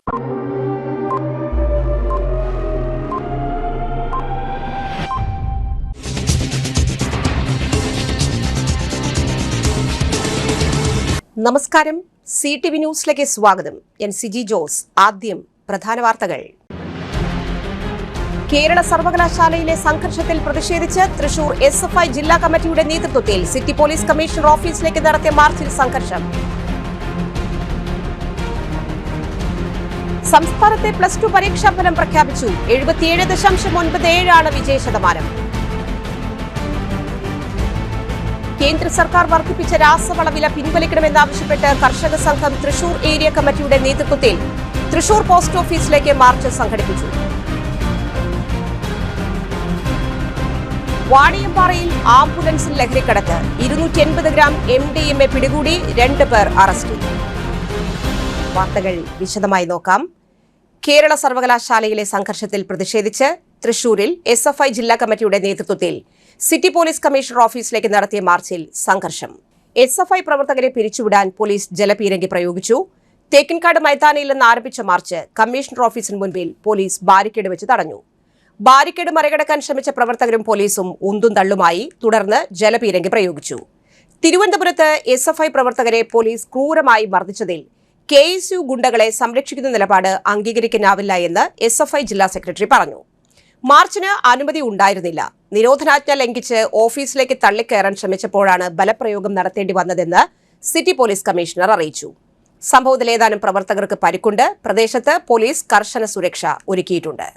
നമസ്കാരം, CTV ന്യൂസിലേക്ക് സ്വാഗതം. ഞാൻ സിജി ജോസ്. ആദ്യം പ്രധാന വാർത്തകൾ. കേരള സർവകലാശാലയിലെ സംഘർഷത്തിൽ പ്രതിഷേധിച്ച് തൃശൂർ SFI ജില്ലാ കമ്മിറ്റിയുടെ നേതൃത്വത്തിൽ സിറ്റി പോലീസ് കമ്മീഷണർ ഓഫീസിലേക്ക് നടത്തിയ മാർച്ചിൽ സംഘർഷം. സംസ്ഥാനത്തെ +2 പരീക്ഷാഫലം പ്രഖ്യാപിച്ചു. 77.97 വിജയശതമാനം. കേന്ദ്ര സർക്കാർ വർദ്ധിപ്പിച്ച രാസവള വില പിൻവലിക്കണമെന്നാവശ്യപ്പെട്ട് കർഷക സംഘം തൃശൂർ ഏരിയ കമ്മിറ്റിയുടെ നേതൃത്വത്തിൽ തൃശൂർ പോസ്റ്റ് ഓഫീസിലേക്ക് മാർച്ച് സംഘടിപ്പിച്ചു. വാണിയമ്പാറയിൽ ആംബുലൻസിൽ ലഹരിക്കടത്ത്. 280 ഗ്രാം MDMA പിടികൂടി, 2 പേർ അറസ്റ്റിൽ. വാർത്തകൾ വിശദമായി നോക്കാം. കേരള സർവകലാശാലയിലെ സംഘർഷത്തിൽ പ്രതിഷേധിച്ച് തൃശൂരിൽ SFI ജില്ലാ കമ്മിറ്റിയുടെ നേതൃത്വത്തിൽ സിറ്റി പോലീസ് കമ്മീഷണർ ഓഫീസിലേക്ക് നടത്തിയ മാർച്ചിൽ സംഘർഷം. SFI പ്രവർത്തകരെ പിരിച്ചുവിടാൻ പോലീസ് ജലപീരങ്കി പ്രയോഗിച്ചു. തേക്കിൻകാട് മൈതാനിയിൽ നിന്ന് ആരംഭിച്ച മാർച്ച് കമ്മീഷണർ ഓഫീസിന് മുൻപിൽ പോലീസ് ബാരിക്കേഡ് വെച്ച് തടഞ്ഞു. ബാരിക്കേഡ് മറികടക്കാൻ ശ്രമിച്ച പ്രവർത്തകരും പോലീസും ഉന്തും തള്ളുമായി. തുടർന്ന് ജലപീരങ്കി പ്രയോഗിച്ചു. തിരുവനന്തപുരത്ത് SFI പ്രവർത്തകരെ പോലീസ് ക്രൂരമായി മർദ്ദിച്ചതിൽ KSU ഗുണ്ടകളെ സംരക്ഷിക്കുന്ന നിലപാട് അംഗീകരിക്കാനാവില്ല എന്ന് SFI ജില്ലാ സെക്രട്ടറി പറഞ്ഞു. മാർച്ചിന് അനുമതി ഉണ്ടായിരുന്നില്ല. നിരോധനാജ്ഞ ലംഘിച്ച് ഓഫീസിലേക്ക് തള്ളിക്കയറാൻ ശ്രമിച്ചപ്പോഴാണ് ബലപ്രയോഗം നടത്തേണ്ടി വന്നതെന്ന് സിറ്റി പോലീസ് കമ്മീഷണർ അറിയിച്ചു. സംഭവത്തിൽ ഏതാനും പ്രവർത്തകർക്ക് പരിക്കുണ്ട്. പ്രദേശത്ത് പോലീസ് കർശന സുരക്ഷ ഒരുക്കിയിട്ടുണ്ട്.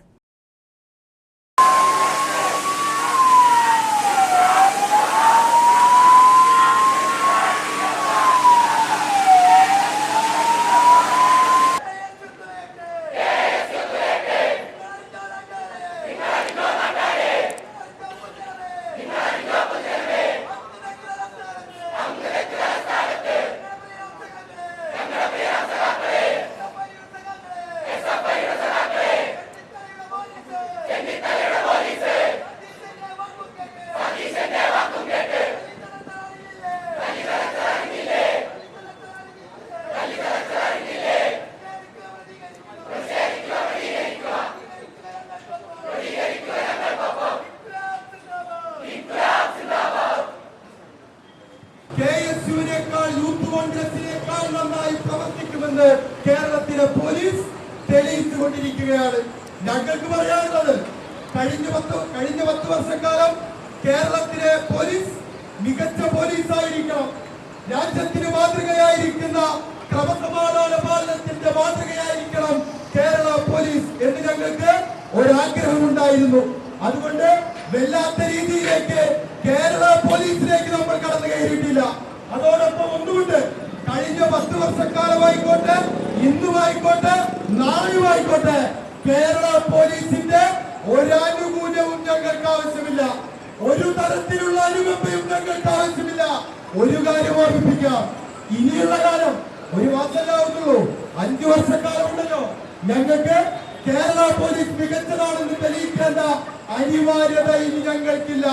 യൂത്ത് കോൺഗ്രസിനേക്കാൾ നന്നായി പ്രവർത്തിക്കുമെന്ന് കേരളത്തിലെ പോലീസ് തെളിയിച്ചുകൊണ്ടിരിക്കുകയാണ്. ഞങ്ങൾക്ക് പറയാനുള്ളത്, കഴിഞ്ഞ 10 വർഷക്കാലം കേരളത്തിലെ പോലീസ് മികച്ച പോലീസായിരിക്കണം. രാജ്യത്തിന് മാതൃകയായിരിക്കുന്ന ക്രമസമാധാന പാലനത്തിന്റെ മാതൃകയായിരിക്കണം കേരള പോലീസ് എന്ന് ഞങ്ങൾക്ക് ഒരാഗ്രഹമുണ്ടായിരുന്നു. അതുകൊണ്ട് വല്ലാത്ത രീതിയിലേക്ക് കേരള പോലീസിലേക്ക് നമ്മൾ കടന്നു കയറിയിട്ടില്ല. അതോടൊപ്പം ഒന്നുകൊണ്ട് കഴിഞ്ഞ 10 വർഷക്കാലമായിക്കോട്ടെ, ഇന്നുമായിക്കോട്ടെ, നാളെയുമായിക്കോട്ടെ കേരള പോലീസിന്റെ ഒരാനുകൂല്യവും ഞങ്ങൾക്ക് ആവശ്യമില്ല. ഒരു തരത്തിലുള്ള അനുകമ്പയും ഞങ്ങൾക്ക് ആവശ്യമില്ല. ഒരു കാര്യം ഓർമ്മിപ്പിക്കാം, ഇനിയുള്ള കാലം 1 മാസമല്ലാവുന്നുള്ളൂ, 5 വർഷക്കാലം ഉണ്ടല്ലോ. ഞങ്ങൾക്ക് കേരള പോലീസ് മികച്ചതാണെന്ന് തെളിയിക്കേണ്ട അനിവാര്യത ഇനി ഞങ്ങൾക്കില്ല.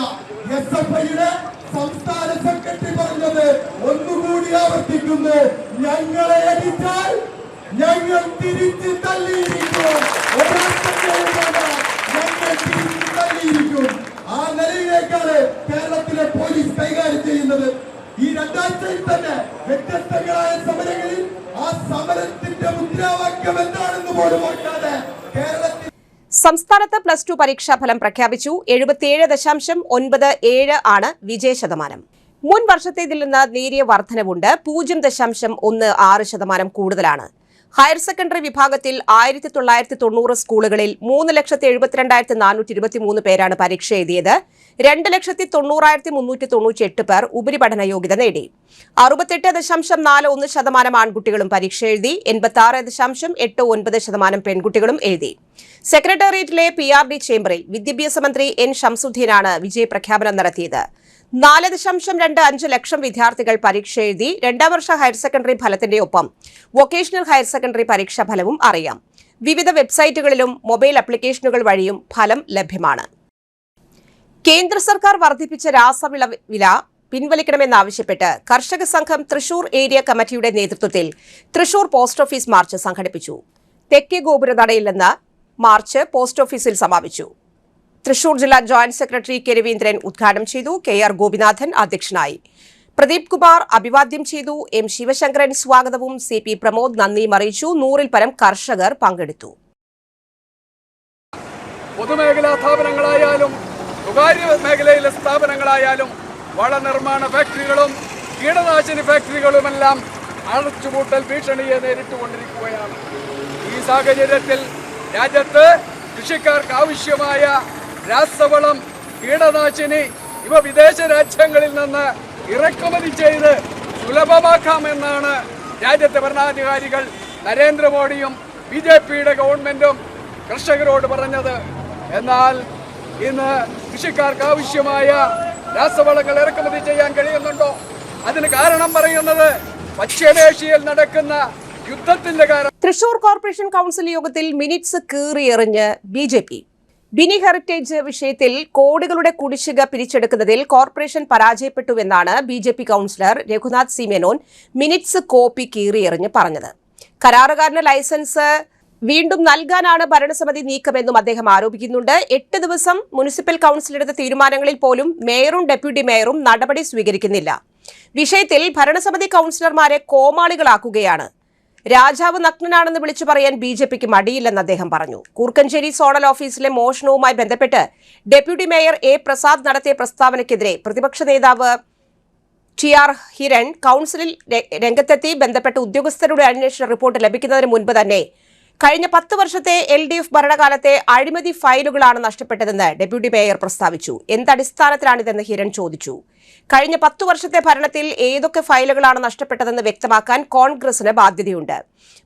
SFIയുടെ സംസ്ഥാന സെക്രട്ടറി പറഞ്ഞത് ഒന്നുകൂടി ആവർത്തിക്കുന്നു, ഞങ്ങളെ അടിച്ചാൽ ഞങ്ങൾ തിരിച്ചു തള്ളിയിരിക്കും. ഞങ്ങൾ തിരിച്ചു തള്ളിയിരിക്കും. ആ നിലയിലേക്കാണ് കേരളത്തിലെ പോലീസ് കൈകാര്യം ചെയ്യുന്നത്. ഈ 2 ആഴ്ചയിൽ തന്നെ വ്യത്യസ്തങ്ങളായ സമരങ്ങളിൽ ആ സമരത്തിന്റെ മുദ്രാവാക്യം എന്താണെന്ന് പോലും ഓർക്കാതെ കേരളത്തിൽ സംസ്ഥാനത്ത് +2 പരീക്ഷാഫലം പ്രഖ്യാപിച്ചു. 77.97 ആണ് വിജയശതമാനം. മുൻ വർഷത്തേതിൽ നിന്ന് നേരിയ വർധനവുണ്ട്. 0.16% കൂടുതലാണ്. ഹയർ സെക്കൻഡറി വിഭാഗത്തിൽ 1990 സ്കൂളുകളിൽ 3,72,423 പേരാണ് പരീക്ഷ എഴുതിയത്. 2,90,398 പേർ ഉപരിപഠന യോഗ്യത നേടി. 68.41% ആൺകുട്ടികളും പരീക്ഷ എഴുതി. 86.89% പെൺകുട്ടികളും എഴുതി. സെക്രട്ടേറിയറ്റിലെ PRD ചേംബറിൽ വിദ്യാഭ്യാസ മന്ത്രി N. ഷംസുദ്ദീനാണ് വിജയപ്രഖ്യാപനം നടത്തിയത്. 4.25 ലക്ഷം വിദ്യാർത്ഥികൾ പരീക്ഷ എഴുതി. 2ാം വർഷ ഹയർ സെക്കൻഡറി ഫലത്തിന്റെ ഒപ്പം വൊക്കേഷണൽ ഹയർ സെക്കൻഡറി പരീക്ഷാ ഫലവും അറിയാം. വിവിധ വെബ്സൈറ്റുകളിലും മൊബൈൽ ആപ്ലിക്കേഷനുകൾ വഴിയും ഫലം ലഭ്യമാണ്. കേന്ദ്ര സർക്കാർ വർദ്ധിപ്പിച്ച രാസവള വില പിൻവലിക്കണമെന്നാവശ്യപ്പെട്ട് കർഷക സംഘം തൃശൂർ ഏരിയ കമ്മിറ്റിയുടെ നേതൃത്വത്തിൽ തൃശൂർ പോസ്റ്റ് ഓഫീസ് മാർച്ച് സംഘടിപ്പിച്ചു. തെക്കേ ഗോപുരനടയിൽ നിന്ന് മാർച്ച് പോസ്റ്റ് ഓഫീസിൽ സമാപിച്ചു. തൃശൂർ ജില്ലാ ജോയിന്റ് സെക്രട്ടറി കെ രവീന്ദ്രൻ ഉദ്ഘാടനം ചെയ്തു. KR ഗോപിനാഥൻ അധ്യക്ഷനായി. പ്രദീപ് കുമാർ അഭിവാദ്യം ചെയ്തു. M ശിവശങ്കരൻ സ്വാഗതവും CP പ്രമോദ് നന്ദിയും അറിയിച്ചു. 100-ൽ പരം കർഷകർ പങ്കെടുത്തു. പൊതുമേഖലാ സ്ഥാപനങ്ങളായാലും സ്വകാര്യ മേഖലയിലെ സ്ഥാപനങ്ങളായാലും വളനിർമ്മാണ ഫാക്ടറികളും കീടനാശിനി ഫാക്ടറികളുമെല്ലാം അടച്ചുപൂട്ടൽ ഭീഷണിയെ നേരിട്ടുകൊണ്ടിരിക്കുകയാണ്. ഈ സാഹചര്യത്തിൽ രാജ്യത്ത് കൃഷിക്കാർക്ക് ആവശ്യമായ രാസവളം, കീടനാശിനി ഇവ വിദേശ രാജ്യങ്ങളിൽ നിന്ന് ഇറക്കുമതി ചെയ്ത് സുലഭമാക്കാമെന്നാണ് രാജ്യത്തെ ഭരണാധികാരികൾ നരേന്ദ്രമോദിയും BJPയുടെ ഗവൺമെന്റും കർഷകരോട് പറഞ്ഞത്. എന്നാൽ ഇന്ന് കൃഷിക്കാർക്ക് ആവശ്യമായ രാസവളങ്ങൾ ഇറക്കുമതി ചെയ്യാൻ കഴിയുന്നുണ്ടോ? അതിന് കാരണം പറയുന്നത് പശ്ചിമേഷ്യയിൽ നടക്കുന്ന യുദ്ധത്തിന്റെ കാരണം. തൃശൂർ കോർപ്പറേഷൻ കൌൺസിൽ യോഗത്തിൽ മിനിറ്റ്സ് കീറിയെറിഞ്ഞ് BJP. ബിനി ഹെറിറ്റേജ് വിഷയത്തിൽ കോടികളുടെ കുടിശ്ശിക പിരിച്ചെടുക്കുന്നതിൽ കോർപ്പറേഷൻ പരാജയപ്പെട്ടുവെന്നാണ് BJP councillor Raghunath C. Menon minutes copy കീറിയെറിഞ്ഞ് പറഞ്ഞത്. കരാറുകാരന് ലൈസൻസ് വീണ്ടും നൽകാനാണ് ഭരണസമിതി നീക്കമെന്നും അദ്ദേഹം ആരോപിക്കുന്നുണ്ട്. 8 ദിവസം മുനിസിപ്പൽ കൌൺസിൽ എടുത്ത തീരുമാനങ്ങളിൽ പോലും മേയറും ഡെപ്യൂട്ടി മേയറും നടപടി സ്വീകരിക്കുന്നില്ല. വിഷയത്തിൽ ഭരണസമിതി കൌൺസിലർമാരെ കോമാളികളാക്കുകയാണ്. രാജാവ് നഗ്നനാണെന്ന് വിളിച്ചു പറയാൻ BJPക്ക് മടിയില്ലെന്ന് അദ്ദേഹം പറഞ്ഞു. കൂർക്കഞ്ചേരി സോണൽ ഓഫീസിലെ മോഷണവുമായി ബന്ധപ്പെട്ട് ഡെപ്യൂട്ടി മേയർ A. പ്രസാദ് നടത്തിയ പ്രസ്താവനയ്ക്കെതിരെ പ്രതിപക്ഷ നേതാവ് TR ഹിരൺ കൌൺസിലിൽ രംഗത്തെത്തി. ബന്ധപ്പെട്ട ഉദ്യോഗസ്ഥരുടെ അന്വേഷണ റിപ്പോർട്ട് ലഭിക്കുന്നതിന് മുൻപ് തന്നെ കഴിഞ്ഞ 10 വർഷത്തെ LDF ഭരണകാലത്തെ അഴിമതി ഫയലുകളാണ് നഷ്ടപ്പെട്ടതെന്ന് ഡെപ്യൂട്ടി മേയർ പ്രസ്താവിച്ചു. എന്തടിസ്ഥാനത്തിലാണിതെന്ന് ഹിരൺ ചോദിച്ചു. കഴിഞ്ഞ 10 വർഷത്തെ ഭരണത്തിൽ ഏതൊക്കെ ഫയലുകളാണ് നഷ്ടപ്പെട്ടതെന്ന് വ്യക്തമാക്കാൻ കോൺഗ്രസിന് ബാധ്യതയുണ്ട്.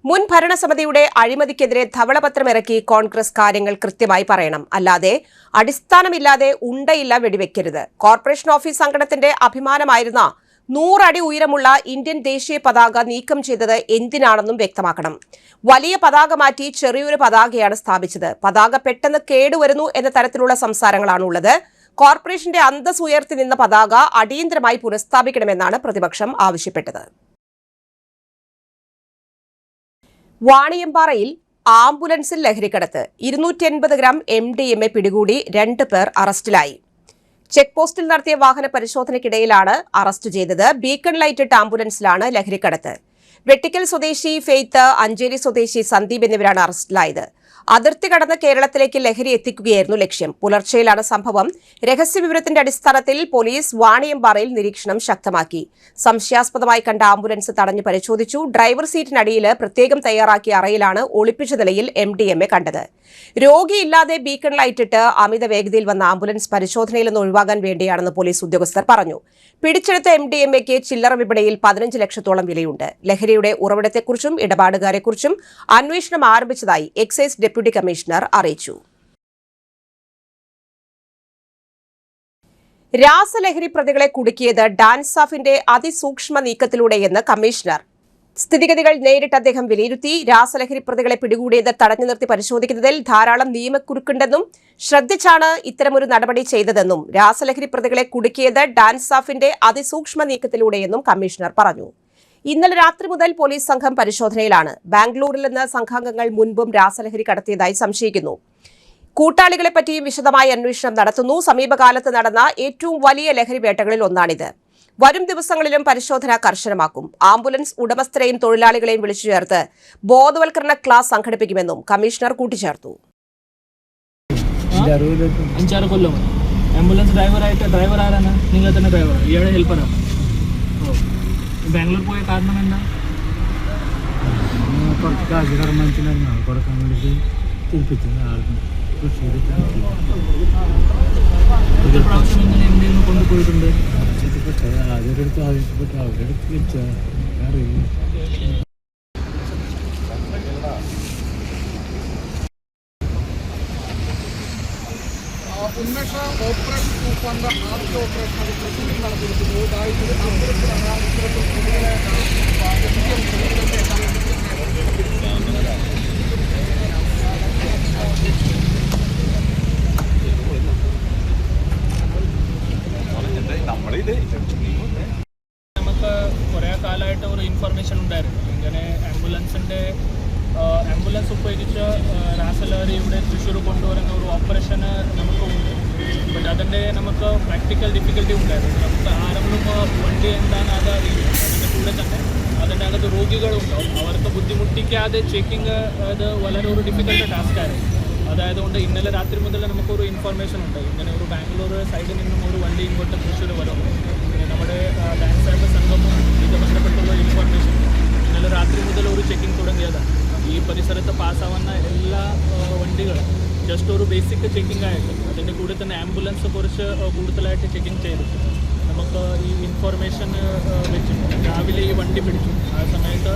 മുൻ ഭരണസമിതിയുടെ അഴിമതിക്കെതിരെ ധവളപത്രം ഇറക്കി കോൺഗ്രസ് കാര്യങ്ങൾ കൃത്യമായി പറയണം. അല്ലാതെ അടിസ്ഥാനമില്ലാതെ ഉണ്ടയില്ല വെടിവെക്കരുത്. കോർപ്പറേഷൻ ഓഫീസ് അങ്കണത്തിന്റെ അഭിമാനമായിരുന്ന 100 അടി ഉയരമുള്ള ഇന്ത്യൻ ദേശീയ പതാക നീക്കം ചെയ്തത് എന്തിനാണെന്നും വ്യക്തമാക്കണം. വലിയ പതാക മാറ്റി ചെറിയൊരു പതാകയാണ് സ്ഥാപിച്ചത്. പതാക പെട്ടെന്ന് കേടുവരുന്നു എന്ന തരത്തിലുള്ള സംസാരങ്ങളാണ് ഉള്ളത്. കോർപ്പറേഷന്റെ അന്തസ് ഉയർത്തി നിന്ന പതാക അടിയന്തരമായി പുനഃസ്ഥാപിക്കണമെന്നാണ് പ്രതിപക്ഷം ആവശ്യപ്പെട്ടത്. വാണിയമ്പാറയിൽ ആംബുലൻസിൽ ലഹരിക്കടത്ത്. 280 ഗ്രാം MDMA പിടികൂടി 2 പേർ അറസ്റ്റിലായി. ചെക്ക് പോസ്റ്റിൽ നടത്തിയ വാഹന പരിശോധനയ്ക്കിടയിലാണ് അറസ്റ്റ് ചെയ്തത്. ബീക്കൺ ലൈറ്റ് ആംബുലൻസിലാണ് ലഹരിക്കടത്ത്. വെട്ടിക്കൽ സ്വദേശി ഫെയ്ത്ത്, അഞ്ചേരി സ്വദേശി സന്ദീപ് എന്നിവരാണ് അറസ്റ്റിലായത്. അതിർത്തി കടന്ന് കേരളത്തിലേക്ക് ലഹരി എത്തിക്കുകയായിരുന്നു ലക്ഷ്യം. പുലർച്ചെയിലാണ് സംഭവം. രഹസ്യവിവരത്തിന്റെ അടിസ്ഥാനത്തിൽ പോലീസ് വാണിയമ്പാറയിൽ നിരീക്ഷണം ശക്തമാക്കി. സംശയാസ്പദമായി കണ്ട ആംബുലൻസ് തടഞ്ഞു പരിശോധിച്ചു. ഡ്രൈവർ സീറ്റിനടിയിൽ പ്രത്യേകം തയ്യാറാക്കിയ അറയിലാണ് ഒളിപ്പിച്ച നിലയിൽ MDMA കണ്ടത്. രോഗിയില്ലാതെ ബീക്കൺ ലൈറ്റിട്ട് അമിത വേഗതയിൽ വന്ന ആംബുലൻസ് പരിശോധനയിൽ നിന്ന് ഒഴിവാകാൻ വേണ്ടിയാണെന്ന് പോലീസ് ഉദ്യോഗസ്ഥർ പറഞ്ഞു. പിടിച്ചെടുത്ത MDMAക്ക് ചില്ലറ വിപണിയിൽ 15 ലക്ഷത്തോളം വിലയുണ്ട്. ലഹരിയുടെ ഉറവിടത്തെക്കുറിച്ചും ഇടപാടുകാരെക്കുറിച്ചും അന്വേഷണം ആരംഭിച്ചതായി എക്സൈസ് ഡെപ്യൂട്ടി കമ്മീഷണർ അറിയിച്ചു. രാസലഹരി പ്രതികളെ കുടുക്കിയത് ഡാൻസ് ഓഫിന്റെ അതിസൂക്ഷ്മ നീക്കത്തിലൂടെയെന്ന് കമ്മീഷണർ. സ്ഥിതിഗതികൾ നേരിട്ട് അദ്ദേഹം വിലയിരുത്തി. രാസലഹരി പ്രതികളെ പിടികൂടിയത് തടഞ്ഞു നിർത്തി പരിശോധിക്കുന്നതിൽ ധാരാളം നിയമക്കുരുക്കുണ്ടെന്നും ശ്രദ്ധിച്ചാണ് ഇത്തരമൊരു നടപടി ചെയ്തതെന്നും രാസലഹരി പ്രതികളെ കുടുക്കിയത് ഡാൻസ് ഓഫിന്റെ അതിസൂക്ഷ്മ നീക്കത്തിലൂടെയെന്നും കമ്മീഷണർ പറഞ്ഞു. ഇന്നലെ രാത്രി മുതൽ പോലീസ് സംഘം പരിശോധനയിലാണ്. ബാംഗ്ലൂരിൽ നിന്ന് സംഘാംഗങ്ങൾ മുൻപും രാസലഹരി കടത്തിയതായി സംശയിക്കുന്നു. കൂട്ടാളികളെപ്പറ്റിയും വിശദമായ അന്വേഷണം നടത്തുന്നു. സമീപകാലത്ത് നടന്ന ഏറ്റവും വലിയ ലഹരി വേട്ടകളിൽ ഒന്നാണിത്. വരും ദിവസങ്ങളിലും പരിശോധന കർശനമാക്കും. ആംബുലൻസ് ഉടമസ്ഥരെയും തൊഴിലാളികളെയും വിളിച്ചു ചേർത്ത് ബോധവൽക്കരണ ക്ലാസ് സംഘടിപ്പിക്കുമെന്നും കമ്മീഷണർ കൂട്ടിച്ചേർത്തു. 5-6 കൊല്ലം ആംബുലൻസ് ഡ്രൈവർ ആരാണ്? നിങ്ങൾ തന്നെ ഡ്രൈവർ, ഇയാളുടെ ഹെൽപ്പറാണ്. ബാംഗ്ലൂർ പോയ കാരണം എന്താ? കുറച്ച് കാശുകാർ മനസ്സിലായിരുന്നു, കൊടുക്കാൻ വേണ്ടി തിരിപ്പിച്ചു. പ്രാവശ്യം ഇങ്ങനെ എന്തെങ്കിലും കൊണ്ടുപോയിട്ടുണ്ട്. അവരെടുത്ത് ആവശ്യപ്പെട്ടു, അവരെടുത്ത് വെച്ച അറിയില്ല. ഉന്മേഷ ഓപ്പറേഷൻ തൂഫാന്റെ ആദ്യ ഓപ്പറേഷൻ അത് തൃശ്ശൂരിൽ നടത്തിയിരിക്കുന്നു. നമുക്ക് കുറേ കാലമായിട്ട് ഒരു ഇൻഫർമേഷൻ ഉണ്ടായിരുന്നു. ഇങ്ങനെ ആംബുലൻസ് ഉപയോഗിക്കുന്ന തിരിച്ച് റാസലറി ഇവിടെ തൃശ്ശൂർ കൊണ്ടുവരുന്ന ഒരു ഓപ്പറേഷൻ നമുക്ക് ഉണ്ട്. ബട്ട് അതിൻ്റെ നമുക്ക് പ്രാക്ടിക്കൽ ഡിഫിക്കൽട്ടി ഉണ്ടായിരുന്നു. നമുക്ക് ആരെങ്കിലും വണ്ടി എന്താണ് അത് അറിയില്ല. അതിൻ്റെ കൂടെ തന്നെ അതിൻ്റെ അകത്ത് രോഗികളുണ്ടാവും. അവർക്ക് ബുദ്ധിമുട്ടിക്കാതെ ചെക്കിങ് അത് വളരെ ഒരു ഡിഫിക്കൽട്ട് ടാസ്ക്കായിരുന്നു. അതായതുകൊണ്ട് ഇന്നലെ രാത്രി മുതൽ നമുക്കൊരു ഇൻഫർമേഷൻ ഉണ്ട്. ഇങ്ങനെ ഒരു ബാംഗ്ലൂർ സൈഡിൽ നിന്നും ഒരു വണ്ടി ഇങ്ങോട്ട് തൃശ്ശൂർ വരുന്നു. നമ്മുടെ ഡാൻസ് ആൻഡ് സംഘവും ഇത് ബന്ധപ്പെട്ടുള്ള ഇൻഫർമേഷൻ ഇന്നലെ രാത്രി മുതൽ ഒരു ചെക്കിംഗ് തുടങ്ങിയതാണ്. ഈ പരിസരത്ത് പാസ്സാവുന്ന എല്ലാ വണ്ടികളും ജസ്റ്റ് ഒരു ബേസിക് ചെക്കിംഗ് ആയിട്ട് അതിൻ്റെ കൂടെ തന്നെ ആംബുലൻസ് കുറച്ച് കൂടുതലായിട്ട് ചെക്കിംഗ് ചെയ്തിട്ട് നമുക്ക് ഈ ഇൻഫർമേഷൻ വെച്ചിട്ട് രാവിലെ ഈ വണ്ടി പിടിച്ചു. ആ സമയത്ത്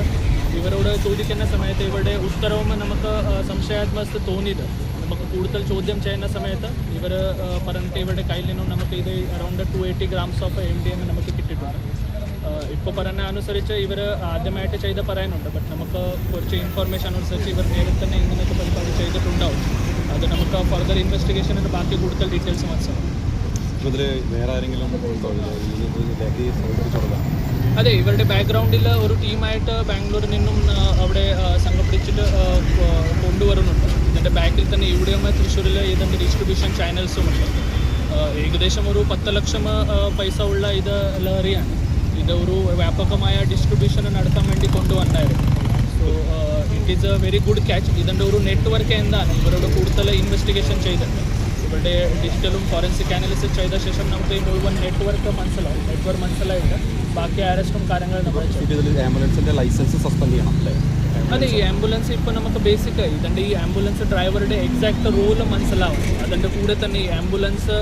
ഇവരോട് ചോദിക്കുന്ന സമയത്ത് ഇവരുടെ ഉത്തരവും നമുക്ക് സംശയാത്മകത തോന്നിയത്. നമുക്ക് കൂടുതൽ ചോദ്യം ചെയ്യുന്ന സമയത്ത് ഇവർ പറഞ്ഞിട്ട് ഇവരുടെ കയ്യിൽ നിന്നും നമുക്ക് ഇത് അറൗണ്ട് 280 grams ഓഫ് MDMA നമുക്ക് കിട്ടിയിട്ടുണ്ട്. ഇപ്പോൾ പറഞ്ഞ അനുസരിച്ച് ഇവർ ആദ്യമായിട്ട് ചെയ്ത് പറയാനുണ്ട്. ബട്ട് നമുക്ക് കുറച്ച് ഇൻഫർമേഷൻ അനുസരിച്ച് ഇവർ നേരത്തെ തന്നെ ഇങ്ങനത്തെ പരിപാടി ചെയ്തിട്ടുണ്ടാവും. അത് നമുക്ക് ഫർദർ ഇൻവെസ്റ്റിഗേഷനിൽ ബാക്കി കൂടുതൽ ഡീറ്റെയിൽസ് മനസ്സിലാവും. വേറെ ആരെങ്കിലും അതെ, ഇവരുടെ ബാക്ക്ഗ്രൗണ്ടിൽ ഒരു ടീമായിട്ട് ബാംഗ്ലൂരിൽ നിന്നും അവിടെ സംഘം പിടിച്ചിട്ട് കൊണ്ടുവരുന്നുണ്ട്. ഇതിൻ്റെ ബാക്കിൽ തന്നെ ഇവിടെയും തൃശ്ശൂരിൽ ഇതിൻ്റെ ഡിസ്ട്രിബ്യൂഷൻ ചാനൽസും ഉണ്ട്. ഏകദേശം ഒരു 10 ലക്ഷം പൈസ ഉള്ള ഇത് ലഹരിയാണ്. ഇത് ഒരു വ്യാപകമായ ഡിസ്ട്രിബ്യൂഷൻ നടത്താൻ വേണ്ടി കൊണ്ടുവന്നായിരുന്നു. So it is a very good catch. ഇതിൻ്റെ ഒരു നെറ്റ്വർക്ക് എന്താണ് ഇവരോട് കൂടുതൽ ഇൻവെസ്റ്റിഗേഷൻ ചെയ്തിട്ടുണ്ട്. ഇവരുടെ ഡിജിറ്റലും ഫോറൻസിക് അനാലിസിസ് ചെയ്ത ശേഷം നമുക്ക് ഈ മുഴുവൻ നെറ്റ്വർക്ക് മനസ്സിലായിട്ട് ബാക്കി അറസ്റ്റും കാര്യങ്ങളും നമ്മൾ ആംബുലൻസിൻ്റെ ലൈസൻസ് സസ്പെൻഡ് ചെയ്യണം അല്ലേ? അതെ, ഈ ആംബുലൻസ് ഇപ്പോൾ നമുക്ക് ബേസിക് ഇതിൻ്റെ ഈ ആംബുലൻസ് ഡ്രൈവറുടെ എക്സാക്ട് റോള് മനസ്സിലാവും. അതിൻ്റെ കൂടെ തന്നെ ഈ ആംബുലൻസ്